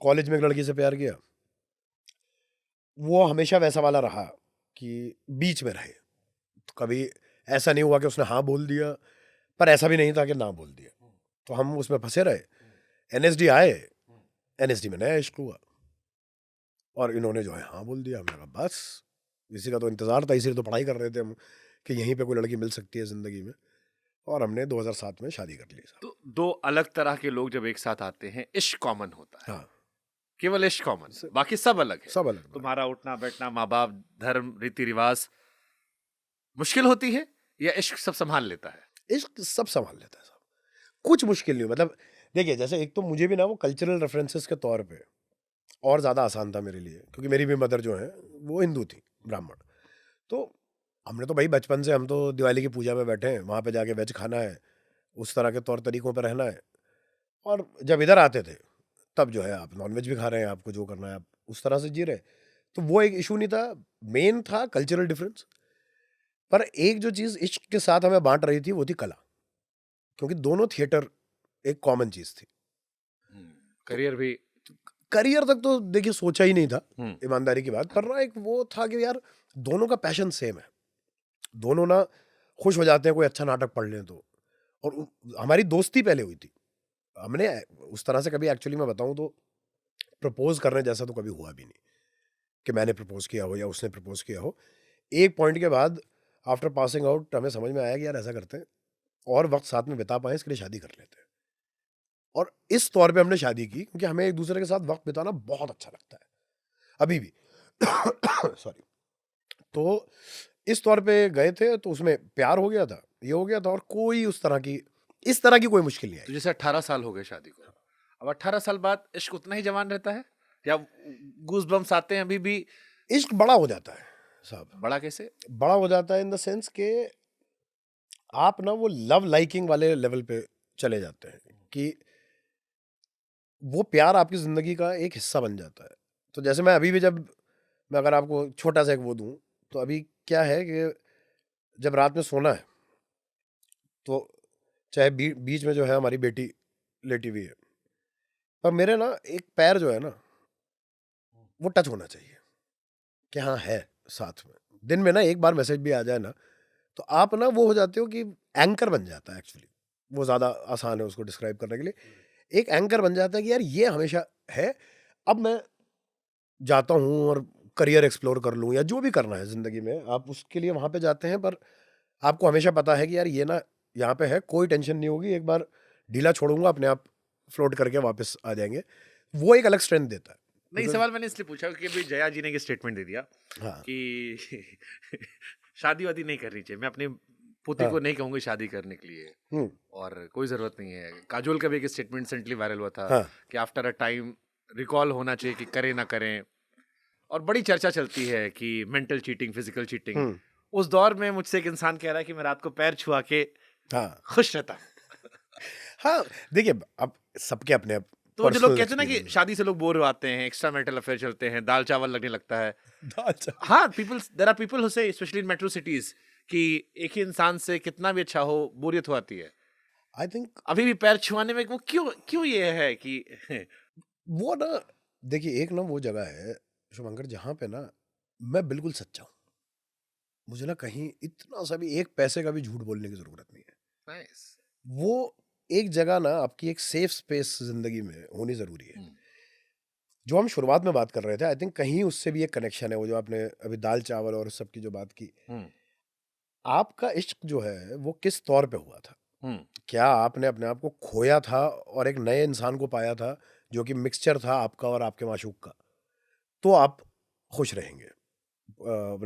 कॉलेज में एक लड़की से प्यार किया, वो हमेशा वैसा वाला रहा कि बीच में रहे, तो कभी ऐसा नहीं हुआ कि उसने हाँ बोल दिया, पर ऐसा भी नहीं था कि ना बोल दिया, तो हम उसमें फंसे रहे। NSD आए, NSD में नया इश्क हुआ और इन्होंने जो है हाँ बोल दिया। हमने कहा बस, इसी का तो इंतजार था, इसीलिए तो पढ़ाई कर रहे थे हम कि यहीं पे कोई लड़की मिल सकती है जिंदगी में, और हमने 2007 में शादी कर ली। तो दो अलग तरह के लोग जब एक साथ आते हैं, इश्क कॉमन होता है। हाँ, केवल इश्क कॉमन, बाकी सब अलग है। सब अलग। तुम्हारा उठना बैठना, माँ बाप, धर्म, रीति रिवाज मुश्किल होती है या इश्क सब संभाल लेता है? इश्क सब संभाल लेता है, सब कुछ मुश्किल नहीं। मतलब देखिए, जैसे एक तो मुझे भी ना वो कल्चरल रेफरेंसेस के तौर पे और ज़्यादा आसान था मेरे लिए, क्योंकि मेरी भी मदर जो है वो हिंदू थी, ब्राह्मण। तो हमने तो भाई बचपन से, हम तो दिवाली की पूजा में बैठे हैं, वहाँ पे जाके वेज खाना है, उस तरह के तौर तरीकों पर रहना है। और जब इधर आते थे तब जो है आप नॉनवेज भी खा रहे हैं, आपको जो करना है आप उस तरह से जी रहे। तो वो एक इशू नहीं था, मेन था कल्चरल डिफरेंस। पर एक जो चीज़ इश्क के साथ हमें बांट रही थी वो थी कला, क्योंकि दोनों थिएटर एक कॉमन चीज़ थी। करियर भी, करियर तक तो देखिए सोचा ही नहीं था, ईमानदारी की बात। पर ना एक वो था कि यार दोनों का पैशन सेम है, दोनों ना खुश हो जाते हैं कोई अच्छा नाटक पढ़ लें तो। और हमारी दोस्ती पहले हुई थी, हमने उस तरह से कभी, एक्चुअली मैं बताऊं तो, प्रपोज करने जैसा तो कभी हुआ भी नहीं कि मैंने प्रपोज किया हो या उसने प्रपोज किया हो। एक पॉइंट के बाद आफ्टर पासिंग आउट हमें समझ में आया कि यार ऐसा करते हैं और वक्त साथ में बिता पाएं, इसके लिए शादी कर लेते हैं। और इस तौर पे हमने शादी की, क्योंकि हमें एक दूसरे के साथ वक्त बिताना बहुत अच्छा लगता है अभी भी। सॉरी। तो इस तौर पे गए थे, तो उसमें प्यार हो गया था, ये हो गया था, और कोई इस तरह की कोई मुश्किल नहीं आई। तो जैसे 18 साल हो गए शादी को, अब 18 साल बाद इश्क उतना ही जवान रहता है या गूज बम्स आते हैं अभी भी? इश्क बड़ा हो जाता है साहब। बड़ा कैसे? बड़ा हो जाता है इन द सेंस के आप ना वो लव लाइकिंग वाले लेवल पे चले जाते हैं कि वो प्यार आपकी जिंदगी का एक हिस्सा बन जाता है। तो जैसे मैं अभी भी, जब मैं अगर आपको छोटा सा एक वो दूं, तो अभी क्या है कि जब रात में सोना है तो चाहे बीच में जो है हमारी बेटी लेटी हुई है, पर मेरे ना एक पैर जो है ना वो टच होना चाहिए कि हाँ है साथ में। दिन में ना एक बार मैसेज भी आ जाए ना, तो आप ना वो हो जाते हो कि एंकर बन जाता है। एक्चुअली वो ज़्यादा आसान है उसको डिस्क्राइब करने के लिए। एक एंकर बन जाता है कि यार ये हमेशा है, अब मैं जाता हूँ और करियर एक्सप्लोर कर लूँ या जो भी करना है ज़िंदगी में, आप उसके लिए वहाँ पे जाते हैं। पर आपको हमेशा पता है कि यार ये ना यहाँ पे है, कोई टेंशन नहीं होगी, एक बार ढीला छोड़ूंगा अपने आप फ्लोट करके वापस आ जाएंगे। वो एक अलग स्ट्रेंथ देता है। नहीं, सवाल मैंने इसलिए पूछा कि अभी जया जी ने एक स्टेटमेंट दे दिया हाँ। कि शादी वादी नहीं करनी चाहिए। मैं अपनी पोती को नहीं कहूंगी शादी करने के लिए, और कोई जरूरत नहीं है। काजोल का भी एक स्टेटमेंट रिसेंटली वायरल हुआ था कि आफ्टर अ टाइम रिकॉल होना चाहिए कि करें ना करें, और बड़ी चर्चा चलती है कि मेंटल चीटिंग, फिजिकल चीटिंग। उस दौर में मुझसे एक इंसान कह रहा है कि मैं रात को पैर छुआ के खुश रहता हूं। हाँ, देखिए अब सबके अपने तो जो लोग कहते हैं ना कि शादी से लोग बोर हो आते हैं, एक्स्ट्रा मैरिटल अफेयर चलते हैं, दाल चावल लगने लगता है। हाँ, देयर आर पीपल हु से, स्पेशली इन मेट्रो सिटीज, कि एक ही इंसान से कितना भी अच्छा हो, बोरियत हो आती है। आई थिंक अभी भी पैर छुआने में वो क्यों ये है कि वो ना, देखिए एक ना वो जगह है शुभंकर जहाँ पे ना मैं बिल्कुल सच्चा हूँ। मुझे ना कहीं इतना सा भी एक पैसे का भी झूठ बोलने की जरूरत नहीं है। nice. वो एक जगह ना आपकी एक सेफ स्पेस जिंदगी में होनी जरूरी है। जो हम शुरुआत में बात कर रहे थे, आई थिंक कहीं उससे भी एक कनेक्शन है। वो जो आपने अभी दाल चावल और सब की जो बात की, आपका इश्क जो है वो किस तौर पे हुआ था? क्या आपने अपने आप को खोया था और एक नए इंसान को पाया था जो कि मिक्सचर था आपका और आपके माशूक का, तो आप खुश रहेंगे,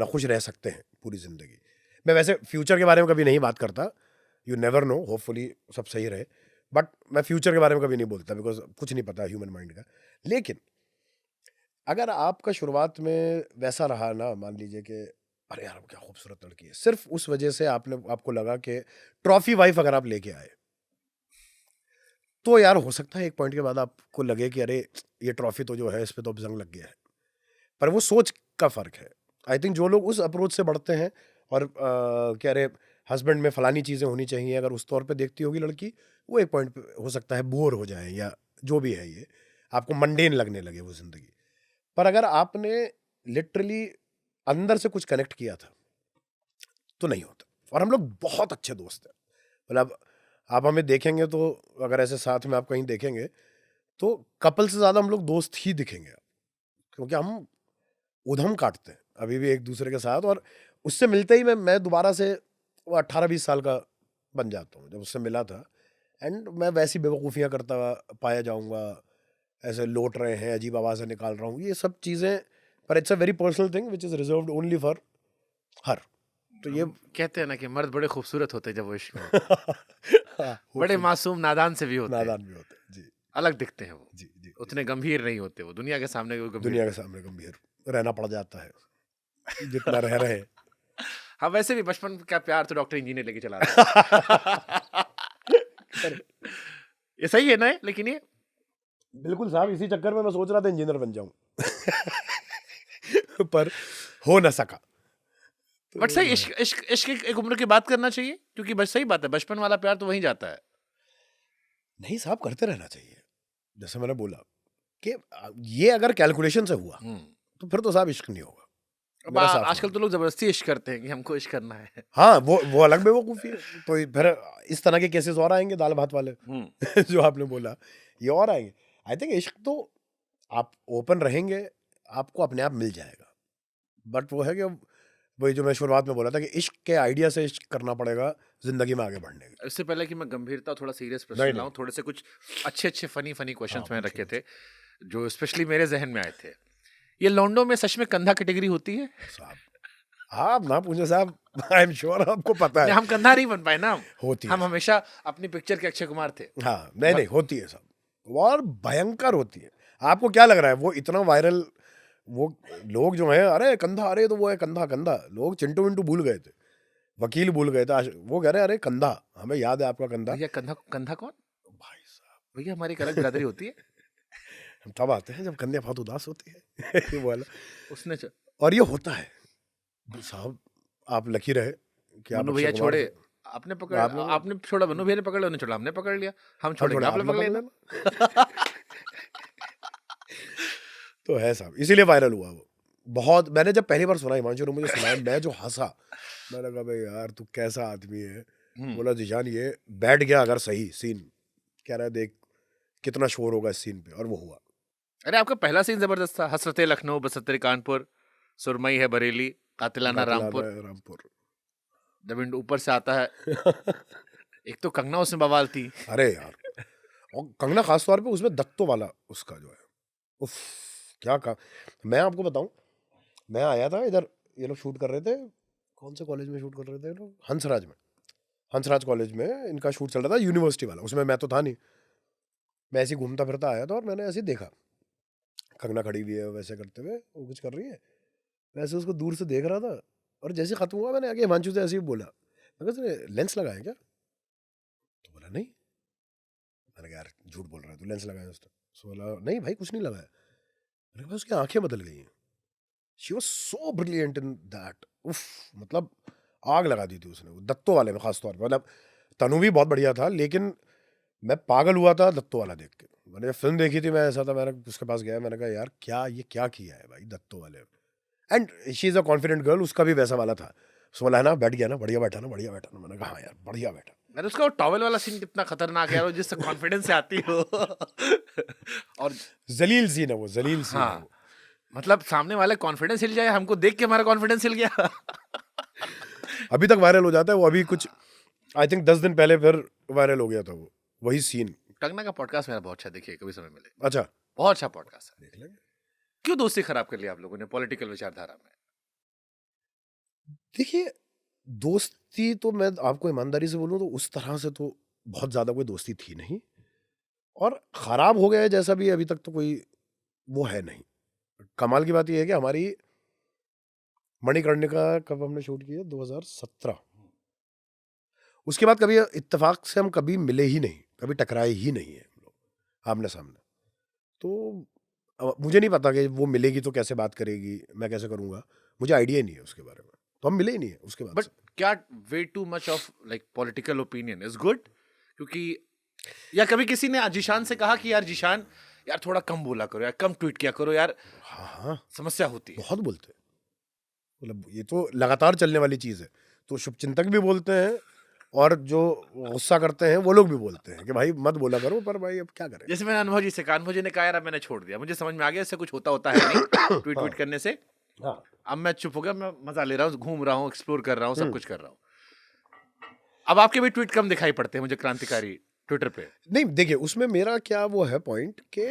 खुश रह सकते हैं पूरी जिंदगी। मैं वैसे फ्यूचर के बारे में कभी नहीं बात करता, यू नेवर नो, होपफुली सब सही रहे, बट मैं फ्यूचर के बारे में कभी नहीं बोलता बिकॉज कुछ नहीं पता ह्यूमन माइंड का। लेकिन अगर आपका शुरुआत में वैसा रहा ना, मान लीजिए कि अरे यार क्या खूबसूरत लड़की है, सिर्फ उस वजह से आपको लगा कि ट्रॉफी वाइफ अगर आप लेके आए, तो यार हो सकता है एक पॉइंट के बाद आपको लगे कि अरे ये ट्रॉफी तो जो है इस पे तो अब जंग लग गया है। पर वो सोच का फर्क है। आई थिंक जो लोग उस अप्रोच से बढ़ते हैं और कह रहे हस्बैंड में फलानी चीज़ें होनी चाहिए, अगर उस तौर पे देखती होगी लड़की, वो एक पॉइंट पे हो सकता है बोर हो जाए या जो भी है, ये आपको मंडेन लगने लगे वो ज़िंदगी। पर अगर आपने लिटरली अंदर से कुछ कनेक्ट किया था तो नहीं होता। और हम लोग बहुत अच्छे दोस्त हैं, मतलब आप हमें देखेंगे तो, अगर ऐसे साथ में आप कहीं देखेंगे तो कपल से ज़्यादा हम लोग दोस्त ही दिखेंगे, क्योंकि हम उधम काटते हैं अभी भी एक दूसरे के साथ। और उससे मिलते ही मैं दोबारा से वो 18-20 साल का बन जाता हूँ जब उससे मिला था। एंड मैं वैसी बेवकूफ़ियाँ करता पाया जाऊँगा, ऐसे लौट रहे हैं, अजीब आवाज़ें निकाल रहा हूँ, ये सब चीज़ें। पर it's a very personal thing which is reserved only for her. तो ये कहते हैं ना कि मर्द बड़े खूबसूरत होते हैं जब वो इश्क में हाँ, बड़े मासूम नादान से भी होते हैं, नादान भी होते हैं जी। अलग दिखते हैं वो, जी जी। उतने गंभीर नहीं होते वो, दुनिया के सामने वो गंभीर। दुनिया के सामने गंभीर रहना पड़ जाता है जितना रह रहे हैं। हाँ, वैसे भी बचपन का प्यार तो डॉक्टर इंजीनियर लेके चला रहा है। ये सही है ना, लेकिन ये बिल्कुल साहब, इसी चक्कर में मैं सोच रहा था इंजीनियर बन जाऊं पर हो ना सका। बट सही, इश्क इश्क इश्क एक उम्र के बाद करना चाहिए, क्योंकि बस सही बात है, बचपन वाला प्यार तो वहीं जाता है। नहीं साहब, करते रहना चाहिए। जैसे मैंने बोला कि ये अगर कैलकुलेशन से हुआ तो फिर तो साहब इश्क नहीं होगा। अब आजकल तो लोग जबरदस्ती इश्क करते हैं कि हमको इश्क करना है। हाँ, वो अलग बेवकूफ़ी है। तो फिर इस तरह के केसेस और आएंगे, दाल भात वाले जो आपने बोला, ये और आएंगे। आई थिंक इश्क तो आप ओपन रहेंगे, आपको अपने आप मिल जाएगा। बट वो है कि वही जो मैं शुरुआत में बोला था कि इश्क के आइडिया से इश्क करना पड़ेगा जिंदगी में आगे बढ़ने के। इससे पहले कि मैं गंभीरता थोड़ा सीरियस नहीं, प्रश्न लाऊं, थोड़े से कुछ अच्छे फनी क्वेश्चंस मैंने रखे थे जो स्पेशली मेरे जहन में आए थे। ये लौंडो में सच में कंधा कैटेगरी होती है साहब आप ना पूछे साहब, आई एम श्योर आपको पता है। हम कंधा नहीं बन पाए ना, होती हम है। हमेशा अपनी पिक्चर के अक्षय कुमार थे। हाँ, नहीं होती है साहब, और भयंकर होती है। आपको क्या लग रहा है वो इतना वायरल, वो लोग जो हैं, अरे कंधा, अरे तो वो है कंधा कंधा, लोग चिंटू विंटू भूल गए थे, वकील भूल गए थे, वो कह रहे हैं अरे कंधा, हमें याद है आपका कंधा। भैया कंधा कंधा कौन? भाई साहब, भैया हमारी एक अलग बिरादरी होती है। हम तब आते हैं जब कन्या बहुत उदास होती है ये वाला। उसने और ये होता है साहब, आप लकी रहे कि आप मनु भैया अक्षय कुमार छोड़े, से- आपने पकड़, आपने छोड़ा, मनु भैया ने पकड़ लिया, उन्होंने छोड़ा, हमने पकड़ लिया, हम छोड़ेंगे, छोड़ा, आप आपने पकड़ पकड़ लेना। तो है साहब, इसीलिए वायरल हुआ वो बहुत। मैंने जब पहली बार सुना, हिमांशु ने मुझे सुनाया, मैं जो हंसा, मैंने कहा भाई यार तू कैसा आदमी है। बोला जिशान ये बैठ गया अगर सही सीन, कह रहा है देख कितना शोर होगा इस सीन पे, और वो हुआ। अरे आपका पहला सीन जबरदस्त था, हसरते लखनऊ बसंतरे कानपुर, सुरमई है बरेली, कातिलाना रामपुर। रामपुर जब ऊपर से आता है एक तो कंगना उसमें बवाल थी। अरे यार, और कंगना खास तौर पे उसमें दत्तो वाला उसका जो है, उफ क्या कहा। मैं आपको बताऊं, मैं आया था इधर, ये लोग शूट कर रहे थे, कौन से कॉलेज में शूट कर रहे थे लोग, हंसराज में, हंसराज कॉलेज में इनका शूट चल रहा था, यूनिवर्सिटी वाला। उसमें मैं तो था नहीं, मैं ऐसे ही घूमता फिरता आया था, और मैंने ऐसे ही देखा कंगना खड़ी हुई है वैसे करते हुए, वो कुछ कर रही है, वैसे उसको दूर से देख रहा था। और जैसे खत्म हुआ, मैंने आगे हिमांशु से ऐसे ही बोला, मैं कहा लेंस लगाया क्या? तो बोला नहीं। मैंने कहा यार झूठ बोल रहा है, तो लेंस लगाया उसने। तो बोला नहीं भाई कुछ नहीं लगाया। मैंने कहा उसकी आंखें बदल गई हैं, she was so brilliant in that. उफ, मतलब आग लगा दी थी उसने, वो दत्तो वाले में खास तौर पर। मतलब तनु भी बहुत बढ़िया था, लेकिन मैं पागल हुआ था दत्तो वाला देख के। मैंने फिल्म देखी थी, मैं ऐसा था, मैंने उसके पास गया, मैंने कहा यार क्या ये क्या किया है भाई दत्तो वाले। And she is a confident girl, उसका भी वैसा वाला था। उसको बोला है ना बैठ गया ना, बढ़िया बैठा ना, बढ़िया बैठा ना। मैंने कहा हाँ यार बढ़िया बैठा। मैंने उसका टॉवेल वाला सीन कितना खतरनाक है, जिससे कॉन्फिडेंस से आती हो। और जलील सीन है वो, जलील सीन है वो। मतलब सामने वाले कॉन्फिडेंस हिल जाए, हमको देख के हमारा कॉन्फिडेंस हिल गया। अभी तक वायरल हो जाता है वो, अभी कुछ आई थिंक 10 दिन पहले फिर वायरल हो गया था वो, वही सीन। कंगना का पॉडकास्ट मेरा बहुत अच्छा, देखिए कभी समय मिले, अच्छा बहुत अच्छा पॉडकास्ट है। देख लेंगे। क्यों दोस्ती खराब कर लिया आप लोगों ने पॉलिटिकल विचारधारा में? देखिए दोस्ती तो मैं आपको ईमानदारी से बोलूं तो उस तरह से तो बहुत ज्यादा कोई दोस्ती थी नहीं, और खराब हो गया है जैसा भी, अभी तक तो कोई वो है नहीं। कमाल की बात यह है कि हमारी मणिकर्णिका कब हमने शूट किया, 2017, उसके बाद कभी इत्तेफाक से हम कभी मिले ही नहीं, कभी टकराए ही नहीं है हम लोग आमने सामने। तो मुझे नहीं पता कि वो मिलेगी तो कैसे बात करेगी, मैं कैसे करूंगा, मुझे आइडिया ही नहीं है उसके बारे में, तो हम मिले ही नहीं है उसके बाद बट से। क्या way too much of like political opinion is good? क्योंकि या कभी किसी ने जीशान से कहा कि यार जीशान यार थोड़ा कम बोला करो यार, कम ट्वीट किया करो यार, हाँ हाँ, समस्या होती है। बहुत बोलते हैं, मतलब ये तो लगातार चलने वाली चीज है। तो शुभचिंतक भी बोलते हैं और जो गुस्सा करते हैं वो लोग भी बोलते हैं कि भाई मत बोला करो, पर भाई अब क्या करें। जैसे मैंने अनुभव जी से कहा, अनुभव जी ने कहा यार अब मैंने छोड़ दिया, मुझे समझ में आ गया इससे कुछ होता है नहीं ट्वीट ट्वीट करने से, हाँ, अब मैं चुप हो गया, मैं मजा ले रहा हूँ, घूम रहा हूँ, एक्सप्लोर कर रहा हूँ, सब कुछ कर रहा हूँ। अब आपके भी ट्वीट कम दिखाई पड़ते हैं मुझे क्रांतिकारी ट्विटर पे। नहीं देखिए उसमें मेरा क्या वो है पॉइंट कि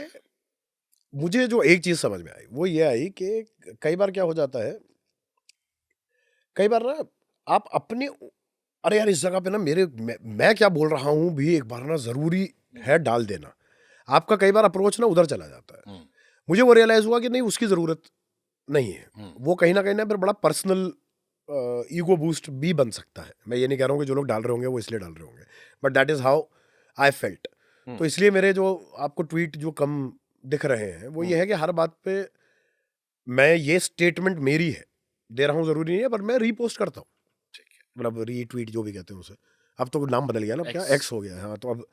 मुझे जो एक चीज समझ में आई वो ये आई कि कई बार क्या हो जाता है, कई बार ना आप अपने, अरे यार इस जगह पे ना मैं क्या बोल रहा हूँ भी एक बार ना जरूरी है डाल देना, आपका कई बार अप्रोच ना उधर चला जाता है। मुझे वो रियलाइज हुआ कि नहीं उसकी जरूरत नहीं है, वो कहीं ना फिर बड़ा पर्सनल ईगो बूस्ट भी बन सकता है। मैं ये नहीं कह रहा हूँ कि जो लोग डाल रहे होंगे वो इसलिए डाल रहे होंगे, but that is how I felt. तो इसलिए मेरे जो आपको ट्वीट जो कम दिख रहे हैं वो ये है कि हर बात पे मैं ये स्टेटमेंट मेरी है दे रहा हूँ, जरूरी नहीं है, पर मैं रीपोस्ट करता हूँ, मतलब रीट्वीट जो भी कहते हैं उसे, अब तो नाम बदल गया ना, क्या एक्स हो गया है, हाँ, तो अब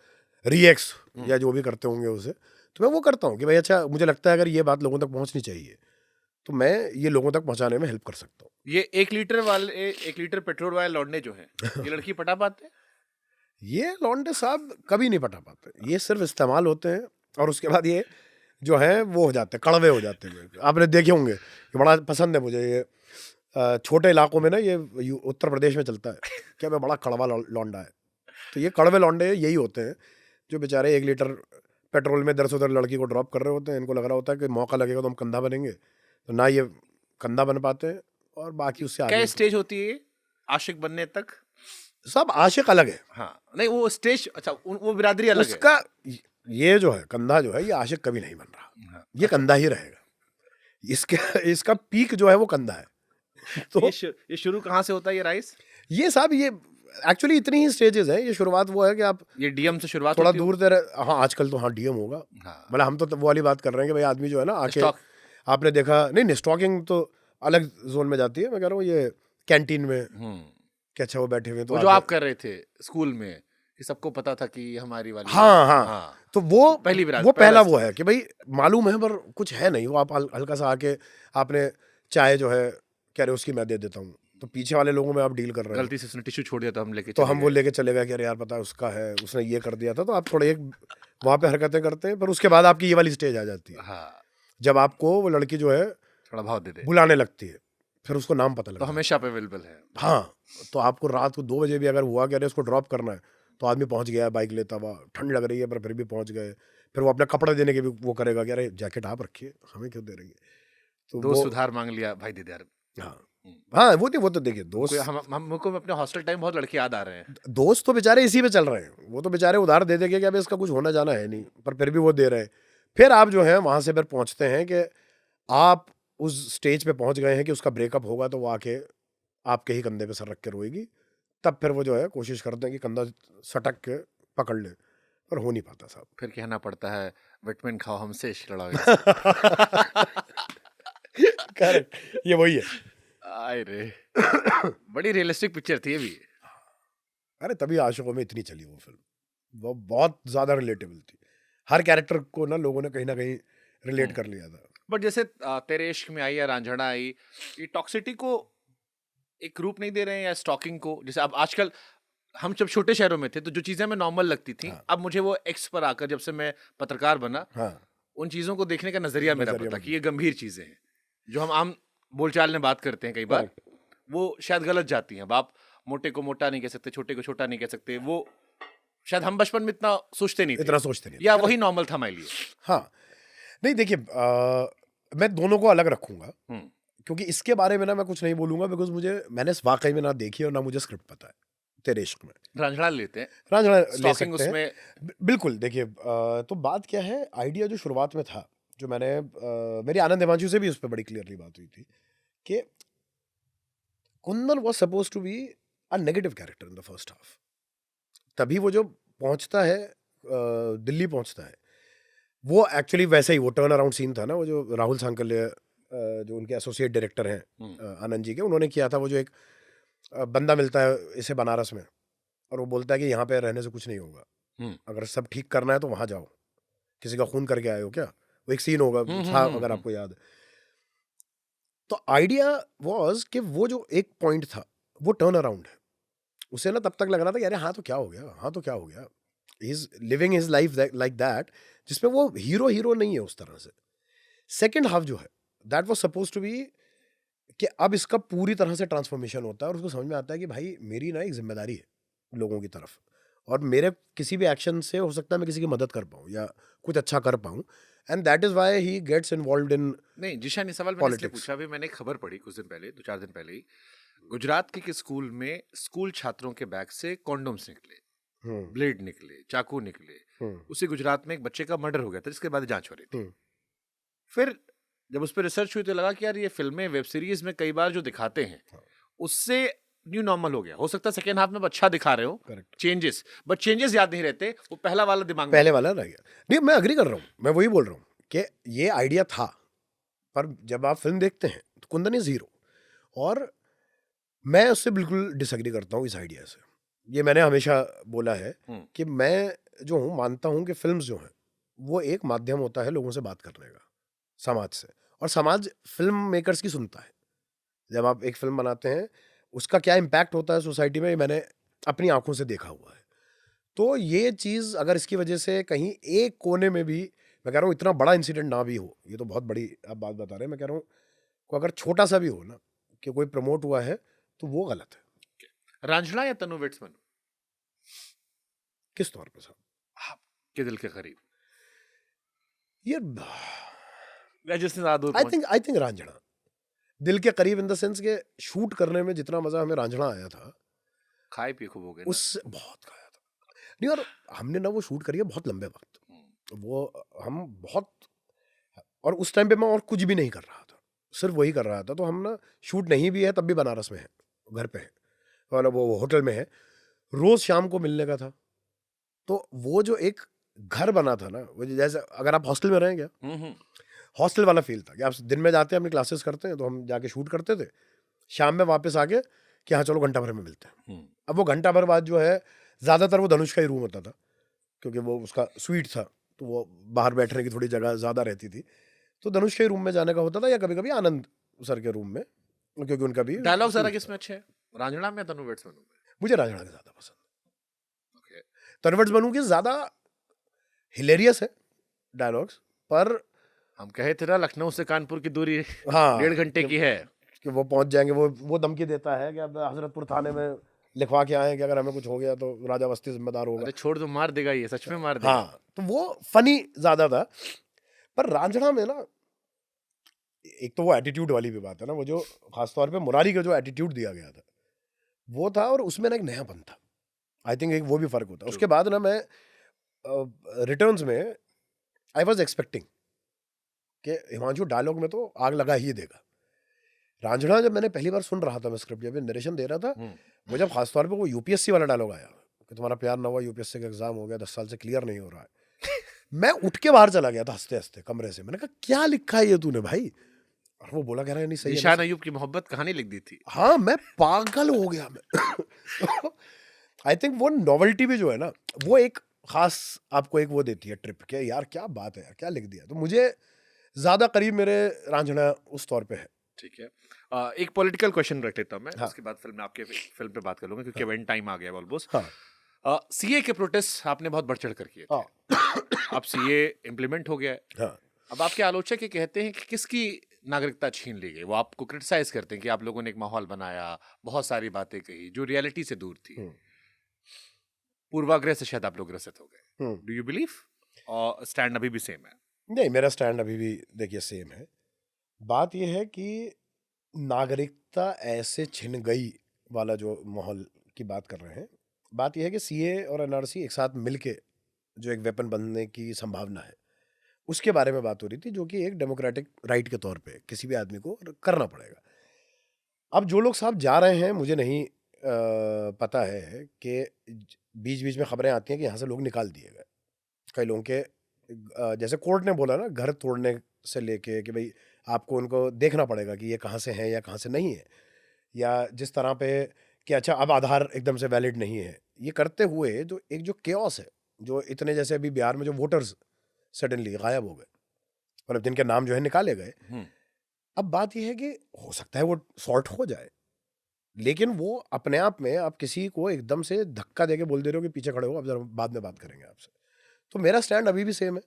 रीएक्स या जो भी करते होंगे उसे, तो मैं वो करता हूँ कि भाई अच्छा मुझे लगता है अगर ये बात लोगों तक पहुँचनी चाहिए तो मैं ये लोगों तक पहुँचाने में हेल्प कर सकता हूँ। ये 1 लीटर पेट्रोल वाले लौंडे जो हैं, ये लड़की पटा पाते हैं? ये लौंडे साहब कभी नहीं पटा पाते, ये सिर्फ इस्तेमाल होते हैं और उसके बाद ये जो है वो हो जाते हैं, कड़वे हो जाते हैं। आपने देखे होंगे कि बड़ा पसंद है मुझे ये छोटे इलाकों में ना, ये उत्तर प्रदेश में चलता है क्या मैं बड़ा कड़वा लौंडा है, तो ये कड़वे लौंडे यही होते हैं जो बेचारे 1 लीटर पेट्रोल में 100 लड़की को ड्रॉप कर रहे होते हैं। इनको लग रहा होता है कि मौका लगेगा तो हम कंधा बनेंगे, तो ना ये कंधा बन पाते हैं और बाकी उससे क्या आगे स्टेज होती है आशिक बनने तक? सब आशिक अलग है। हाँ नहीं वो स्टेज, अच्छा वो बिरादरी अलग है। उसका ये जो है कंधा जो है ये आशिक कभी नहीं बन रहा, ये कंधा ही रहेगा। इसका पीक जो है वो कंधा है। तो ये शुरू कहाँ से होता है ये राइस? ये साहब ये एक्चुअली इतनी ही स्टेजेस है। ये शुरुआत वो है कि आप ये डीएम से शुरुआत थोड़ा होती दूर तेरे, हाँ आजकल तो हाँ डीएम होगा, मतलब हम तो वो वाली बात कर रहे हैं कि भाई आदमी जो है ना आके स्टॉक। आपने देखा नहीं स्टॉकिंग तो अलग जोन में जाती है, मैं कह रहा हूँ ये कैंटीन में क्या अच्छा वो बैठे हुए तो वो जो आप कर रहे थे स्कूल में कि सबको पता था कि हमारी वाली, हाँ, तो वो पहली वो पहला वो है कि भाई मालूम है पर कुछ है नहीं, वो आप हल्का सा आके आपने चाय जो है कह रहे उसकी मैं दे देता हूँ, तो पीछे वाले लोगों में आप डील कर रहे हैं, गलती से उसने टिश्यू छोड़ दिया तो हम लेके तो हम वो लेके चले गए कि अरे यार पता है उसका है, उसने ये कर दिया था, तो आप थोड़े एक वहाँ पे हरकतें करते हैं, पर उसके बाद आपकी ये वाली स्टेज आ जाती है जब आपको वो लड़की जो है थोड़ा भाव दे दे, बुलाने लगती है, फिर उसको नाम पता तो लगता है, हमेशा पे अवेलेबल है। हाँ, तो आपको रात को 2 बजे भी अगर हुआ कि अरे उसको ड्रॉप करना है तो आदमी पहुंच गया, बाइक लेता हुआ, ठंड लग रही है पर फिर भी पहुंच गए, फिर वो अपने कपड़े देने के भी वो करेगा कि अरे जैकेट आप रखिए हमें क्यों दे रही है, तो दोस्त सुधार मांग लिया भाई दे दे यार। हाँ वो तो देखिए दोस्त, हमको अपने हॉस्टल टाइम बहुत लड़के याद आ रहे हैं। दोस्त तो बेचारे इसी पे चल रहे हैं, वो तो बेचारे उधार दे देंगे कि अब इसका कुछ होना जाना है नहीं, पर फिर भी वो दे रहे हैं। फिर आप जो है वहां से फिर पहुंचते हैं कि आप उस स्टेज पे पहुंच गए हैं कि उसका ब्रेकअप होगा, तो वो आके आपके ही कंधे पे सर रख के रोएगी, तब फिर वो जो है कोशिश करते हैं कि कंधा सटक के पकड़ ले, पर हो नहीं पाता साहब। फिर कहना पड़ता है विटामिन खाओ हमसे इश्क लड़ाओ। करेक्ट, ये वही है। आए रे बड़ी रियलिस्टिक पिक्चर थी ये भी। अरे तभी आशिकों में इतनी चली वो फिल्म, वो बहुत ज्यादा रिलेटेबल थी, हर कैरेक्टर को ना लोगों ने कहीं ना कहीं रिलेट कर लिया था। बट जैसे तेरे इश्क में आई या रांझना आई, ये टॉक्सिटी को एक रूप नहीं दे रहे हैं या स्टॉकिंग को? जैसे अब आजकल हम जब छोटे शहरों में थे तो जो चीजें हमें नॉर्मल लगती थी, अब मुझे वो एक्स पर आकर जब से मैं पत्रकार बना, उन चीजों को देखने का नजरिया मेरा पता कि ये गंभीर चीजें हैं जो हम आम बोलचाल में बात करते हैं, कई बार वो शायद गलत जाती हैं। अब आप मोटे को मोटा नहीं कह सकते, छोटे को छोटा नहीं कह सकते, वो शायद हम बचपन में इतना सोचते नहीं थे, या वही नॉर्मल था हमारे लिए। हाँ नहीं देखिए मैं दोनों को अलग रखूंगा क्योंकि इसके बारे में ना मैं कुछ नहीं बोलूंगा, बिकॉज मैंने वाकई में ना देखी और ना मुझे स्क्रिप्ट पता है तेरे इश्क में। रांझणा लेते हैं, रांझणा ले Stalking सकते हैं उसमें बिल्कुल। देखिए तो बात क्या है, आइडिया जो शुरुआत में था, जो मैंने मेरी आनंद हिमांशु से भी उस पर बड़ी क्लियरली बात हुई थी कि Kundan was suppose to be a negative character in the first half. तभी वो जो पहुंचता है दिल्ली पहुंचता है, वो एक्चुअली वैसे ही वो टर्न अराउंड सीन था ना, वो जो राहुल सांकल्य जो उनके एसोसिएट डायरेक्टर हैं आनंद जी के, उन्होंने किया था। वो जो एक बंदा मिलता है इसे बनारस में और वो बोलता है कि यहाँ पे रहने से कुछ नहीं होगा, अगर सब ठीक करना है तो वहां जाओ, किसी का खून करके आए हो क्या, वो एक सीन होगा था अगर आपको याद है। तो आइडिया वाज कि वो जो एक पॉइंट था वो टर्न अराउंड है। उसे ना तब तक लग रहा था कि अरे हाँ तो क्या हो गया, हाँ तो क्या हो गया, he is living his life like that, जिसमें वो हीरो नहीं है उस तरह से। सेकेंड हाफ जो है that was suppose to be कि अब इसका पूरी तरह से ट्रांसफॉर्मेशन होता है और उसको समझ में आता है कि भाई मेरी ना एक जिम्मेदारी है लोगों की तरफ, और मेरे किसी भी एक्शन से हो सकता है मैं किसी की मदद कर पाऊँ या कुछ अच्छा कर पाऊँ, and that is why he gets involved in. नहीं जिशान, ये सवाल मैंने इसलिए Politics. पूछा, अभी मैंने एक खबर पढ़ी कुछ दिन पहले, 2-4 दिन पहले ही, गुजरात के स्कूल में स्कूल छात्रों के बैग से कॉन्डोम्स निकले, ब्लेड निकले, चाकू निकले। उसी गुजरात में एक बच्चे का मर्डर हो गया था, जिसके बाद जांच हो रही थी। फिर जब उस पर रिसर्च हुई तो लगा कि यार ये फिल्में वेब सीरीज में कई बार जो दिखाते हैं उससे न्यू नॉर्मल हो गया। हो सकता है सेकेंड हाफ में अच्छा दिखा रहे हो चेंजेस, बट चेंजेस याद नहीं रहते, वो पहला वाला दिमाग में पहले वाला रह गया। नहीं मैं अग्री कर रहा हूँ, मैं वही बोल रहा हूँ कि ये आइडिया था, पर जब आप फिल्म देखते हैं तो कुंदन इज हीरो, और मैं उससे बिल्कुल डिसएग्री करता हूँ इस आइडिया से। ये मैंने हमेशा बोला है कि मैं जो हूँ मानता हूँ कि फिल्म्स जो हैं वो एक माध्यम होता है लोगों से बात करने का, समाज से, और समाज फिल्म मेकर्स की सुनता है। जब आप एक फिल्म बनाते हैं उसका क्या इम्पैक्ट होता है सोसाइटी में, मैंने अपनी आंखों से देखा हुआ है। तो ये चीज़ अगर इसकी वजह से कहीं एक कोने में भी, मैं कह रहा हूँ इतना बड़ा इंसिडेंट ना भी हो, ये तो बहुत बड़ी आप बात बता रहे हैं, मैं कह रहा हूँ को अगर छोटा सा भी हो ना कि कोई प्रमोट हुआ है तो वो गलत है। रांझणा या तनु वेट्स मनु किस तौर पे साहब के दिल के करीब? ये जिसने ज्यादा आई थिंक रांझणा दिल के करीब इन द सेंस के शूट करने में जितना मजा हमें रांझणा आया था, खाए पी खूब हो गए उससे बहुत खाया था। नहीं, और हमने ना वो शूट करी है बहुत लंबे वक्त, वो हम बहुत, और उस टाइम पे मैं और कुछ भी नहीं कर रहा था, सिर्फ वही कर रहा था। तो हम ना शूट नहीं भी है तब भी बनारस में है, घर पे है, और वो होटल में है, रोज शाम को मिलने का था। तो वो जो एक घर बना था ना, वो जैसे अगर आप हॉस्टल में रहें क्या, हॉस्टल वाला फील था कि आप दिन में जाते हैं अपनी क्लासेस करते हैं, तो हम जाके शूट करते थे, शाम में वापस आके कि हाँ चलो घंटा भर में मिलते हैं। अब वो घंटा भर बाद जो है ज़्यादातर वो धनुष का ही रूम होता था, क्योंकि वो उसका स्वीट था, तो वो बाहर बैठने की थोड़ी जगह ज़्यादा रहती थी, तो धनुष के रूम में जाने का होता था, या कभी कभी आनंद सर के रूम में, क्योंकि उनका भी डायलॉग ज़रा किसमें अच्छे हैं, रांझणा में या तनु वेट्स मनु में? मुझे रांझणा के ज़्यादा पसंद है। तनु वेट्स मनु के ज़्यादा हिलेरियस है डायलॉग्स, पर हम कहे थे ना लखनऊ से कानपुर की दूरी हाँ 1.5 घंटे की है, कि वो पहुंच जाएंगे, वो धमकी देता है कि अब हजरतपुर थाने में लिखवा के आए कि अगर हमें कुछ हो गया तो राजा वस्ती जिम्मेदार होगा। अरे छोड़ दो, मार देगा ये, सच में मार देगा। हाँ, तो वो फनी ज्यादा था। पर रांझणा में ना एक तो वो एटीट्यूड वाली भी बात है ना, वो जो खासतौर पे मुरारी का जो एटीट्यूड दिया गया था वो था, और उसमें ना एक नयापन था। आई थिंक एक वो भी फर्क होता है। उसके बाद ना मैं रिटर्न्स में आई वॉज एक्सपेक्टिंग कि हिमांशु डायलॉग में तो आग लगा ही देगा। रांझणा जब मैंने पहली बार सुन रहा था, मैं स्क्रिप्ट जब नरेशन दे रहा था, वो जब खासतौर पे वो यूपीएससी वाला डायलॉग आया कि तुम्हारा प्यार ना हुआ, यूपीएससी का एग्जाम हो गया, 10 साल से क्लियर नहीं हो रहा है मैं उठ के बाहर चला गया था हंसते हंसते कमरे से। मैंने कहा क्या लिखा है ये तूने भाई? और वो बोला कह रहा है नहीं सही है। निशान अयूब की मोहब्बत कहानी लिख दी थी। हाँ, मैं पागल हो गया मैं आई थिंक वो नॉवेल्टी भी जो है ना, वो एक खास आपको एक वो देती है ट्रिप के, यार क्या बात है यार, क्या लिख दिया। तो मुझे ज्यादा करीब मेरे रांझणा उस तौर पे है। ठीक है, एक पॉलिटिकल क्वेश्चन रख लेता हूं मैं, हाँ। उसके बाद फिल्म आपके फिल्म पे बात कर लूंगा, क्योंकि इवेंट टाइम आ गया ऑलमोस्ट। हाँ। सीए के प्रोटेस्ट आपने बहुत बढ़ चढ़ कर किए थे। हाँ। अब सीए इम्प्लीमेंट हो गया है। हाँ। अब आपके आलोचक ये कहते हैं कि किसकी नागरिकता छीन ली गई। वो आपको क्रिटिसाइज करते हैं कि आप लोगों ने एक माहौल बनाया, बहुत सारी बातें कही जो रियलिटी से दूर थी, पूर्वाग्रह से शायद आप लोग ग्रसित हो गए। डू यू बिलीव, और स्टैंड अभी भी सेम है? नहीं, मेरा स्टैंड अभी भी देखिए सेम है। बात यह है कि नागरिकता ऐसे छिन गई वाला जो माहौल की बात कर रहे हैं, बात यह है कि सीए और एनआरसी एक साथ मिलके जो एक वेपन बनने की संभावना है उसके बारे में बात हो रही थी, जो कि एक डेमोक्रेटिक राइट के तौर पे किसी भी आदमी को करना पड़ेगा। अब जो लोग साहब जा रहे हैं, मुझे नहीं पता है कि बीच बीच में खबरें आती हैं कि यहाँ से लोग निकाल दिए गए। कई लोगों के जैसे कोर्ट ने बोला ना, घर तोड़ने से लेके कि भाई आपको उनको देखना पड़ेगा कि ये कहाँ से हैं या कहाँ से नहीं है, या जिस तरह पे कि अच्छा अब आधार एकदम से वैलिड नहीं है, ये करते हुए जो एक जो केओस है, जो इतने जैसे अभी बिहार में जो वोटर्स सडनली गायब हो गए, मतलब जिनके नाम जो है निकाले गए। अब बात यह है कि हो सकता है वो सॉर्ट हो जाए, लेकिन वो अपने आप में आप किसी को एकदम से धक्का देके बोल दे रहे हो कि पीछे खड़े हो, अब जरा बाद में बात करेंगे आपसे। तो मेरा स्टैंड अभी भी सेम है।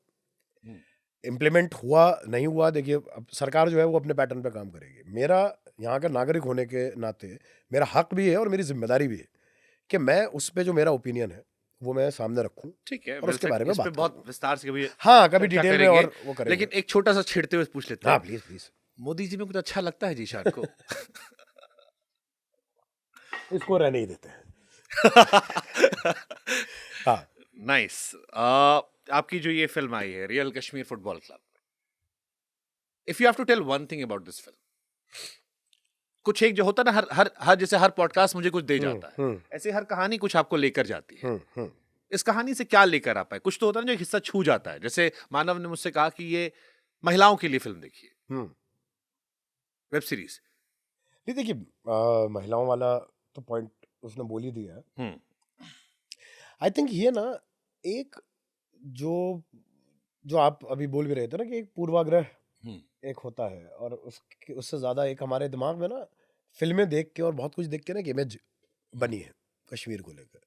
इम्प्लीमेंट हुआ नहीं हुआ, देखिए अब सरकार जो है वो अपने पैटर्न पे काम करेगी। मेरा यहाँ का नागरिक होने के नाते मेरा हक भी है और मेरी जिम्मेदारी भी है कि मैं उस पे जो मेरा ओपिनियन है वो मैं सामने रखूं। ठीक है, और उसके बारे में इस पे बात बहुत विस्तार से कभी हाँ, कभी चर्चा डिटेल में करेंगे, और वो करेंगे। लेकिन एक छोटा सा छेड़ते हुए पूछ लेते हाँ, हैं। Please please. मोदी जी में कुछ अच्छा लगता है जीशान को? इसको रहने ही देते हैं। हाँ, नाइस। आपकी जो ये फिल्म आई है real Kashmir football club, if you have to tell one thing about this film, कुछ एक जो होता है ना, हर जैसे हर पॉडकास्ट मुझे कुछ दे जाता है, ऐसे हर कहानी कुछ आपको लेकर जाती है। इस कहानी से क्या लेकर आ पाए? कुछ तो होता है ना जो हिस्सा छू जाता है। जैसे मानव ने मुझसे कहा कि ये महिलाओं के लिए फिल्म देखिए, वेब सीरीज। नहीं देखिए, महिलाओं वाला तो पॉइंट उसने बोल ही दिया है। आई थिंक ये ना एक जो आप अभी बोल भी रहे थे ना कि एक पूर्वाग्रह एक होता है, और उससे ज्यादा एक हमारे दिमाग में ना फिल्में देख के और बहुत कुछ देख के ना एक इमेज बनी है कश्मीर को लेकर।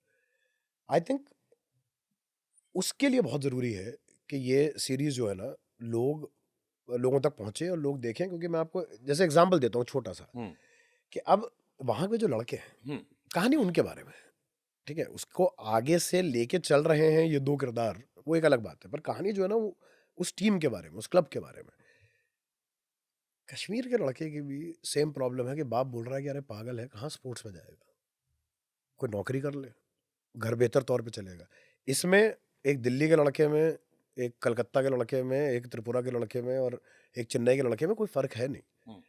आई थिंक उसके लिए बहुत जरूरी है कि ये सीरीज जो है ना लोगों तक पहुंचे और लोग देखें। क्योंकि मैं आपको जैसे एग्जांपल देता हूँ छोटा सा, कि अब वहां के जो लड़के हैं, कहानी उनके बारे में है, ठीक है, उसको आगे से लेके चल रहे हैं ये दो किरदार, वो एक अलग बात है, पर कहानी जो है ना वो उस टीम के बारे में, उस क्लब के बारे में। कश्मीर के लड़के की भी सेम प्रॉब्लम है कि बाप बोल रहा है कि अरे पागल है, कहाँ स्पोर्ट्स में जाएगा, कोई नौकरी कर ले, घर बेहतर तौर पे चलेगा। इसमें एक दिल्ली के लड़के में, एक कलकत्ता के लड़के में, एक त्रिपुरा के लड़के में और एक चेन्नई के लड़के में कोई फर्क है नहीं।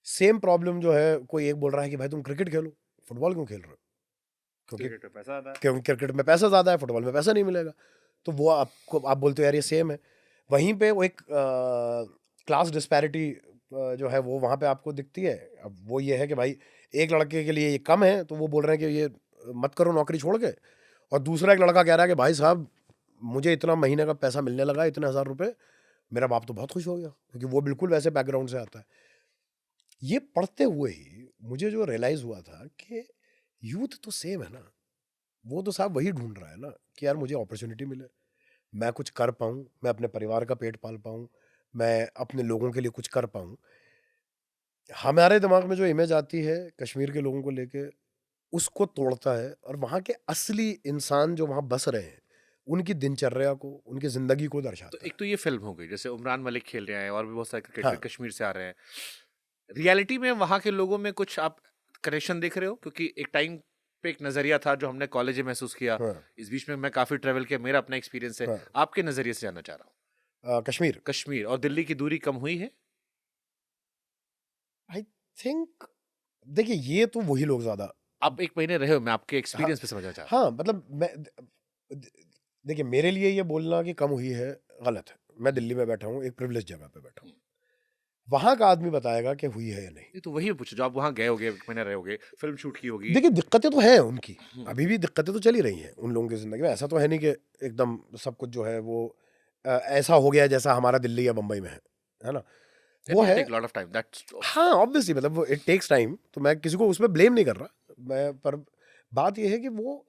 सेम प्रॉब्लम जो है, कोई एक बोल रहा है कि भाई तुम क्रिकेट खेलो, फुटबॉल क्यों खेल रहे हो? क्योंकि क्रिकेट में पैसा ज्यादा है, फुटबॉल में पैसा नहीं मिलेगा। तो वो आप बोलते हो यार ये सेम है। वहीं पे वो एक क्लास डिस्पैरिटी जो है वो वहाँ पे आपको दिखती है। अब वो ये है कि भाई एक लड़के के लिए ये कम है तो वो बोल रहे हैं कि ये मत करो नौकरी छोड़ के, और दूसरा एक लड़का कह रहा है कि भाई साहब मुझे इतना महीने का पैसा मिलने लगा, इतने हजार रुपए, मेरा बाप तो बहुत खुश हो गया, क्योंकि वो बिल्कुल वैसे बैकग्राउंड से आता है। ये पढ़ते हुए ही मुझे जो रियलाइज हुआ था कि यूथ तो सेम है ना, वो तो साहब वही ढूंढ रहा है ना कि यार मुझे अपॉर्चुनिटी मिले, मैं कुछ कर पाऊँ, मैं अपने परिवार का पेट पाल पाऊँ, मैं अपने लोगों के लिए कुछ कर पाऊँ। हमारे दिमाग में जो इमेज आती है कश्मीर के लोगों को लेके, उसको तोड़ता है, और वहाँ के असली इंसान जो वहाँ बस रहे हैं उनकी दिनचर्या को, उनकी जिंदगी को दर्शाता तो एक तो ये फिल्म हो गई, जैसे उमरान मलिक खेल रहे हैं और भी बहुत सारे क्रिकेटर कश्मीर से आ रहे हैं। रियलिटी में वहाँ के लोगों में कुछ आप कनेक्शन देख रहे हो? क्योंकि एक टाइम पे एक नजरिया था जो हमने कॉलेज में महसूस किया, इस बीच में मैं काफी ट्रेवल किया, मेरा अपना एक्सपीरियंस है, आपके नजरिए से जानना चाह रहा हूँ। कश्मीर और दिल्ली की दूरी कम हुई है? आई थिंक देखिए ये तो वही लोग ज्यादा, आप एक महीने रहे हो, मैं आपके एक्सपीरियंस पे समझना चाह रहा हूँ। हाँ मतलब मैं देखिए मेरे लिए ये बोलना कि कम हुई है गलत है। मैं दिल्ली में बैठा हूँ, एक प्रिविलेज जगह पे बैठा हूँ, वहां का आदमी बताएगा कि हुई है या नहीं। तो वही पूछो, जो आप वहां गए होगे, एक महीना रहे होगे, फिल्म शूट की होगी। देखिए दिक्कतें तो हैं उनकी, अभी भी दिक्कतें तो चली रही हैं उन लोगों की जिंदगी में। ऐसा तो है नहीं कि एकदम सब कुछ जो है वो ऐसा हो गया जैसा हमारा दिल्ली या बम्बई में है ना, वो है। लॉट ऑफ टाइम दैट्स, हाँ ऑब्वियसली, मतलब इट टेक्स टाइम, तो मैं किसी को उसमें ब्लेम नहीं कर रहा मैं, पर बात ये है कि वो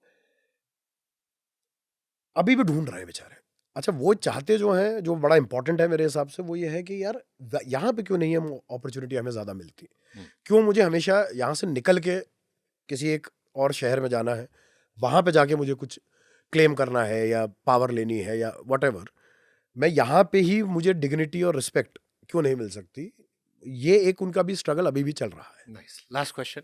अभी भी ढूंढ रहे हैं बेचारे। अच्छा वो चाहते जो हैं, जो बड़ा इंपॉर्टेंट है मेरे हिसाब से, वो ये है कि यार यहाँ पे क्यों नहीं है अपॉर्चुनिटी हमें ज़्यादा मिलती, क्यों मुझे हमेशा यहाँ से निकल के किसी एक और शहर में जाना है, वहाँ पे जाके मुझे कुछ क्लेम करना है या पावर लेनी है या व्हाटएवर, मैं यहाँ पे ही मुझे डिग्निटी और रिस्पेक्ट क्यों नहीं मिल सकती ये एक उनका भी स्ट्रगल अभी भी चल रहा है। Nice. Last question,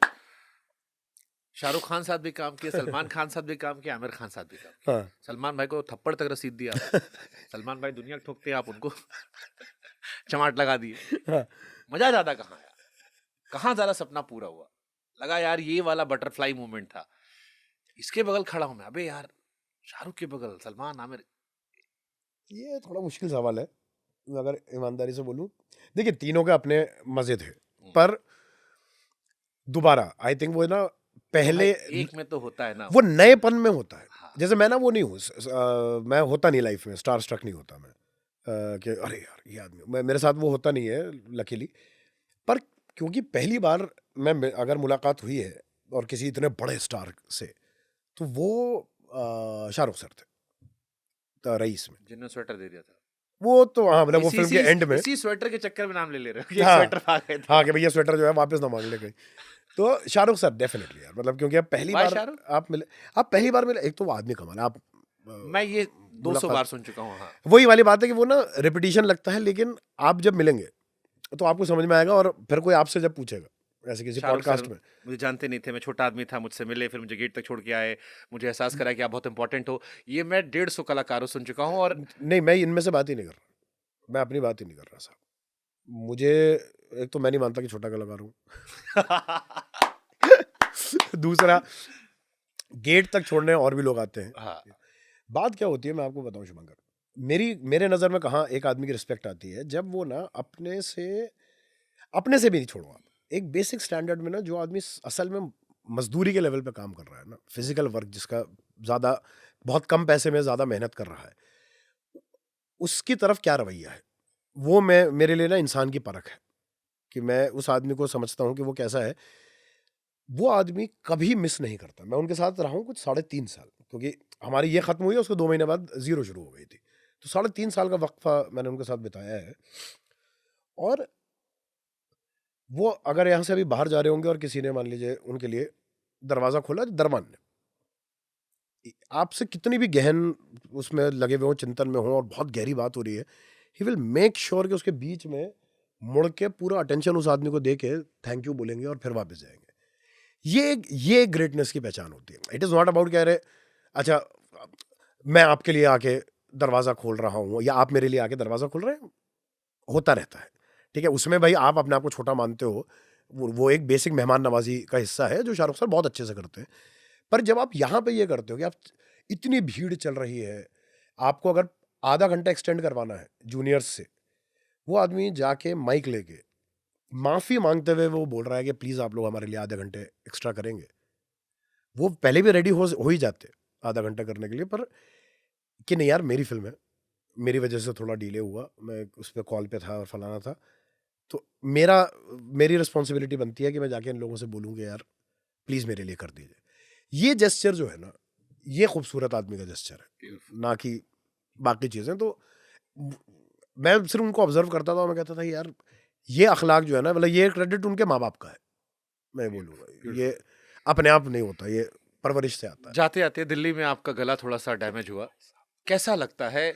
Shahrukh Khan साथ भी काम किया, सलमान खान साथ भी काम किया, आमिर खान साथ भी काम किया। हाँ। सलमान भाई को थप्पड़ तक रसीद दिया आपने। सलमान भाई दुनिया ठोकते हैं, आप उनको चमाट लगा दिए। हाँ। मजा ज्यादा कहाँ आया, कहाँ ज्यादा सपना पूरा हुआ, लगा यार ये वाला बटरफ्लाई मूवमेंट था, इसके बगल खड़ा हूं मैं, अबे यार शाहरुख के बगल सलमान आमिर। ये थोड़ा मुश्किल सवाल है, मैं अगर ईमानदारी से बोलूं। देखिए तीनों के अपने मजे थे, पर दोबारा आई थिंक वो ना पहले एक में तो होता है ना वो नएपन में होता है। हाँ। जैसे मैं ना वो नहीं हूँ, मैं होता नहीं लाइफ में, स्टार स्ट्रक नहीं होता मैं, कि अरे यार ये आदमी, मेरे साथ वो होता नहीं है लकीली। पर क्योंकि पहली बार मैं अगर मुलाकात हुई है और किसी इतने बड़े स्टार से, तो वो शाहरुख सर थे, तो रईस में, जिन्होंने स्वेटर दे दिया था। वो तो हाँ मतलब वो फिल्म के एंड में, इसी स्वेटर के चक्कर में नाम ले ले रहे हो कि हाँ, स्वेटर आ गए थे। हाँ कि भैया स्वेटर जो है वापस ना मांग ले कहीं। तो शाहरुख सर डेफिनेटली यार, मतलब क्योंकि आप पहली Why बार शाहरुख? आप मिले, आप पहली बार मिले, एक तो वो आदमी कमाल है, आप मैं ये 200 मुलाकात- बार सुन चुका हूँ। हाँ, वही वाली बात है कि वो ना रिपीटिशन लगता है, लेकिन आप जब मिलेंगे तो आपको समझ में आएगा, और फिर कोई आपसे जब पूछेगा ऐसे किसी शाहरुख पॉडकास्ट सर में, मुझे जानते नहीं थे, मैं छोटा आदमी था, मुझसे मिले, फिर मुझे गेट तक छोड़ के आए, मुझे एहसास करा कि आप बहुत इंपॉर्टेंट हो। ये मैं 150 कलाकारों सुन चुका हूँ। और नहीं मैं इनमें से बात ही नहीं कर रहा, मैं अपनी बात ही नहीं कर रहा साहब। मुझे एक तो मैं नहीं मानता कि छोटा कलाकार हूँ। दूसरा गेट तक छोड़ने और भी लोग आते हैं। हाँ, बात क्या होती है मैं आपको बताऊं शुभंकर, मेरे नज़र में कहाँ एक आदमी की रिस्पेक्ट आती है, जब वो ना अपने से भी नहीं छोड़ो आप, एक बेसिक स्टैंडर्ड में ना जो आदमी असल में मजदूरी के लेवल पे काम कर रहा है ना, फिजिकल वर्क जिसका ज़्यादा बहुत कम पैसे में ज़्यादा मेहनत कर रहा है, उसकी तरफ क्या रवैया है, वो मेरे लिए ना इंसान की परख है कि मैं उस आदमी को समझता हूँ कि वो कैसा है। वो आदमी कभी मिस नहीं करता। मैं उनके साथ रहा हूँ कुछ 3.5 साल, क्योंकि हमारी ये खत्म हुई है, उसको 2 महीने बाद जीरो शुरू हो गई थी, तो 3.5 साल का वक्फा मैंने उनके साथ बिताया है। और वो अगर यहाँ से अभी बाहर जा रहे होंगे और किसी ने मान लीजिए उनके लिए दरवाज़ा खोला, दरबान ने आपसे कितनी भी गहन उसमें लगे हुए हो, चिंतन में हो, और बहुत गहरी बात हो रही है, ही विल मेक श्योर कि उसके बीच में मुड़ के पूरा अटेंशन उस आदमी को दे के थैंक यू बोलेंगे और फिर वापस जाएंगे। ये ग्रेटनेस की पहचान होती है। इट इज़ नॉट अबाउट कह रहे अच्छा मैं आपके लिए आके दरवाज़ा खोल रहा हूँ या आप मेरे लिए आके दरवाज़ा खोल रहे हैं, होता रहता है, ठीक है। उसमें भाई आप अपने आप को छोटा मानते हो, वो एक बेसिक मेहमान नवाजी का हिस्सा है जो शाहरुख सर बहुत अच्छे से करते हैं। पर जब आप यहाँ पे ये करते हो कि आप इतनी भीड़ चल रही है, आपको अगर आधा घंटा एक्सटेंड करवाना है जूनियर्स से, वो आदमी जाके माइक लेके माफ़ी मांगते हुए वो बोल रहा है कि प्लीज़ आप लोग हमारे लिए आधे घंटे एक्स्ट्रा करेंगे। वो पहले भी रेडी हो ही जाते आधा घंटा करने के लिए, पर कि नहीं यार मेरी फिल्म है, मेरी वजह से थोड़ा डिले हुआ, मैं उस पर कॉल पे था और फलाना था, तो मेरी रिस्पॉन्सिबिलिटी बनती है कि मैं जाके इन लोगों से बोलूँ कि यार प्लीज़ मेरे लिए कर दीजिए। ये जेस्चर जो है ना, ये खूबसूरत आदमी का जेस्चर है, ना कि बाकी चीज़ें। तो मैं सिर्फ उनको ऑब्जर्व करता था और मैं कहता था यार ये अखलाक जो है ना, मतलब ये क्रेडिट उनके माँ बाप का है, मैं बोलूँगा, ये अपने आप नहीं होता, ये परवरिश से आता है। जाते आते दिल्ली में आपका गला थोड़ा सा डैमेज हुआ, कैसा लगता है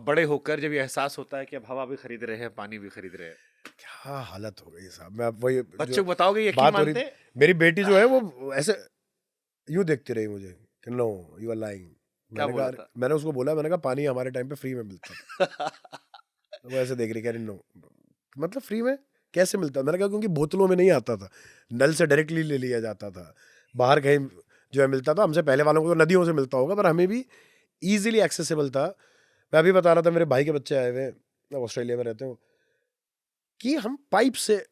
बड़े होकर जब ये एहसास होता है कि अब हवा भी खरीद रहे हैं, पानी भी खरीद रहे हैं? क्या हालत हो गई साहब। मैं वही बच्चों को बताओगे, यकीन बात हो रही, मानते? मेरी बेटी जो है वो ऐसे यूं देखती रही मुझे कि नो यू आर लाइंग। क्या बोला था? मैंने उसको बोला, मैंने कहा पानी हमारे टाइम पे फ्री में मिलता था। तो वो ऐसे देख रही, कह रही नो, मतलब फ्री में कैसे मिलता? मैंने कहा क्योंकि बोतलों में नहीं आता था, नल से डायरेक्टली ले लिया जाता था, बाहर कहीं जो है मिलता था। हमसे पहले वालों को तो नदियों से मिलता होगा, पर हमें भी ईजिली एक्सेसिबल था। मैं अभी बता रहा था, मेरे भाई के बच्चे आए हुए, ऑस्ट्रेलिया में रहते हो, कि हम पाइप से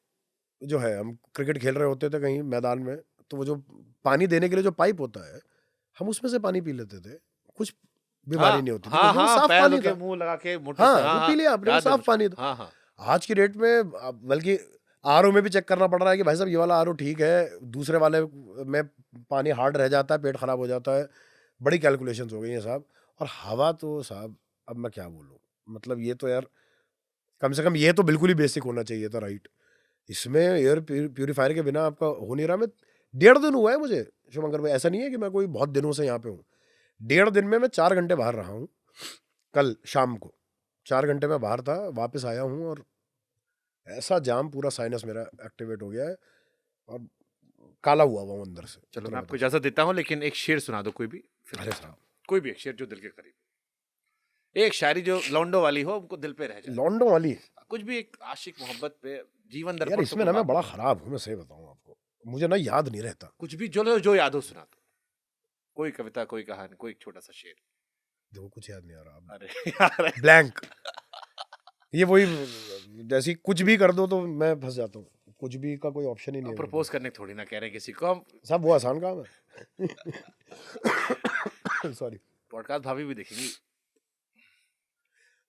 जो है, हम क्रिकेट खेल रहे होते थे कहीं मैदान में, तो वो जो पानी देने के लिए जो पाइप होता है, हम उसमें से पानी पी लेते थे, कुछ बीमारी नहीं होती थी, हाँ, क्योंकि वो हाँ, साफ पैर पानी के था। मुंह लगा के मोटर हाँ, से, वो पी लिया आपने, वो याद है साफ मुझे। पानी था। हाँ, हाँ। आज की डेट में बल्कि आरओ में भी चेक करना पड़ रहा है कि भाई साहब ये वाला आरओ ठीक है, दूसरे वाले में पानी हार्ड रह जाता है, पेट खराब हो जाता है, बड़ी कैलकुलेशंस हो गई हैं साहब। और हवा तो साहब अब मैं क्या बोलूँ, मतलब ये तो यार कम से कम ये तो बिल्कुल ही बेसिक होना चाहिए था, राइट। इसमें एयर प्यूरीफायर के बिना आपका हो नहीं रहा। मैं 1.5 दिन हुआ है मुझे शुभंकर भाई, ऐसा नहीं है कि मैं कोई बहुत दिनों से यहाँ पे हूँ। 1.5 दिन में मैं 4 घंटे बाहर रहा हूँ। कल शाम को 4 घंटे में बाहर था, वापस आया हूँ और ऐसा जाम, पूरा साइनस मेरा एक्टिवेट हो गया है और काला हुआ हुआ हूं अंदर से। चलो इतना मैं आपको बता- इजाजत देता हूँ, लेकिन एक शेर सुना दो कोई भी। फिर अरे साहब, कोई भी एक शेर जो दिल के करीब, एक शायरी जो लौंडो वाली हो, हमको दिल पे रह जाए, लॉन्डो वाली। कुछ भी, एक आशिक मोहब्बत पे, जीवन दर्पण यार तो इसमें ना कोई मैं बात बड़ा नहीं। खराब हूँ, मैं सही बताऊँ आपको, मुझे ना याद नहीं रहता। कुछ भी जो याद हो सुना दो, कोई कविता, कोई कहानी, कोई छोटा सा शेर। देखो कुछ याद नहीं आ रहा अब। अरे यार, ब्लैंक। ये वही, जैसी कुछ भी कर दो तो मैं फंस जाता हूँ, कुछ भी का कोई ऑप्शन ही नहीं है। प्रपोज करने को थोड़ी ना कह रहे हैं किसी को हम। सब वो आसान काम है। सॉरी। पॉडकास्ट भाभी भी देखेंगी।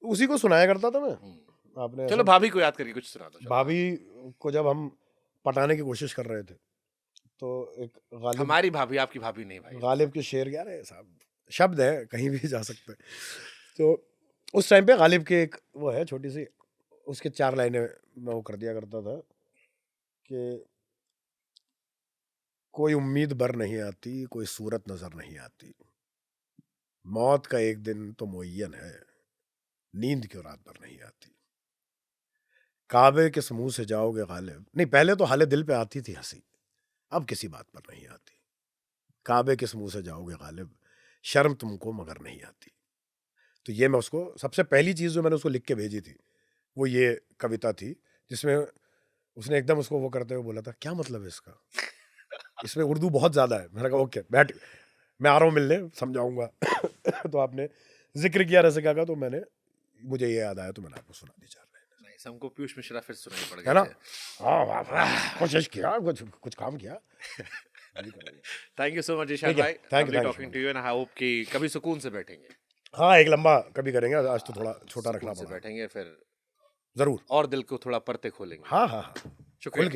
उसी को सुनाया करता था मैं। आपने चलो भाभी को याद करके कुछ सुना दो। चलो। भाभी को जब हम पटाने की कोशिश कर रहे थे तो एक गालिब, हमारी भाभी, आपकी भाभी नहीं भाई। गालिब के शेर, क्या रहे साहब, शब्द है, कहीं भी जा सकते हैं। तो उस टाइम पे गालिब के एक वो है छोटी सी, उसके 4 लाइनें मैं वो कर दिया करता था कि कोई उम्मीद बर नहीं आती, कोई सूरत नजर नहीं आती, मौत का एक दिन तो मुअय्यन है, नींद क्यों रात भर नहीं आती, काबे के मुंह से जाओगे गालिब, नहीं पहले तो हाले दिल पे आती थी हंसी, अब किसी बात पर नहीं आती, काबे के मुंह से जाओगे गालिब, शर्म तुमको मगर नहीं आती। तो ये मैं उसको, सबसे पहली चीज जो मैंने उसको लिख के भेजी थी वो ये कविता थी, जिसमें उसने एकदम उसको वो करते हुए बोला था, क्या मतलब है इसका, इसमें उर्दू बहुत ज्यादा है। मैंने कहा ओके बैठ, मैं आ रहा हूँ मिलने, समझाऊंगा। तो आपने जिक्र किया रसिका का, तो मैंने, मुझे ये याद आया तो मैंने आपको सुना दी 4 लाइनें। नहीं, हमको पीयूष मिश्रा फिर सुनाई पड़ है गया ना? हाँ वाह, कोशिश किया, कुछ काम किया। Thank you so much Ishaan ठीक है, भाई, thank you, talking to you and I hope कि कभी सुकून से बैठेंगे। हाँ एक लंबा कभी करेंगे, आज तो थोड़ा छोटा रखना सुकून से पड़ा। बैठेंगे फिर, जरूर। और दिल को थोड़ा परते खोलेंगे। हाँ हाँ हाँ, शुक्रिया। खुल के।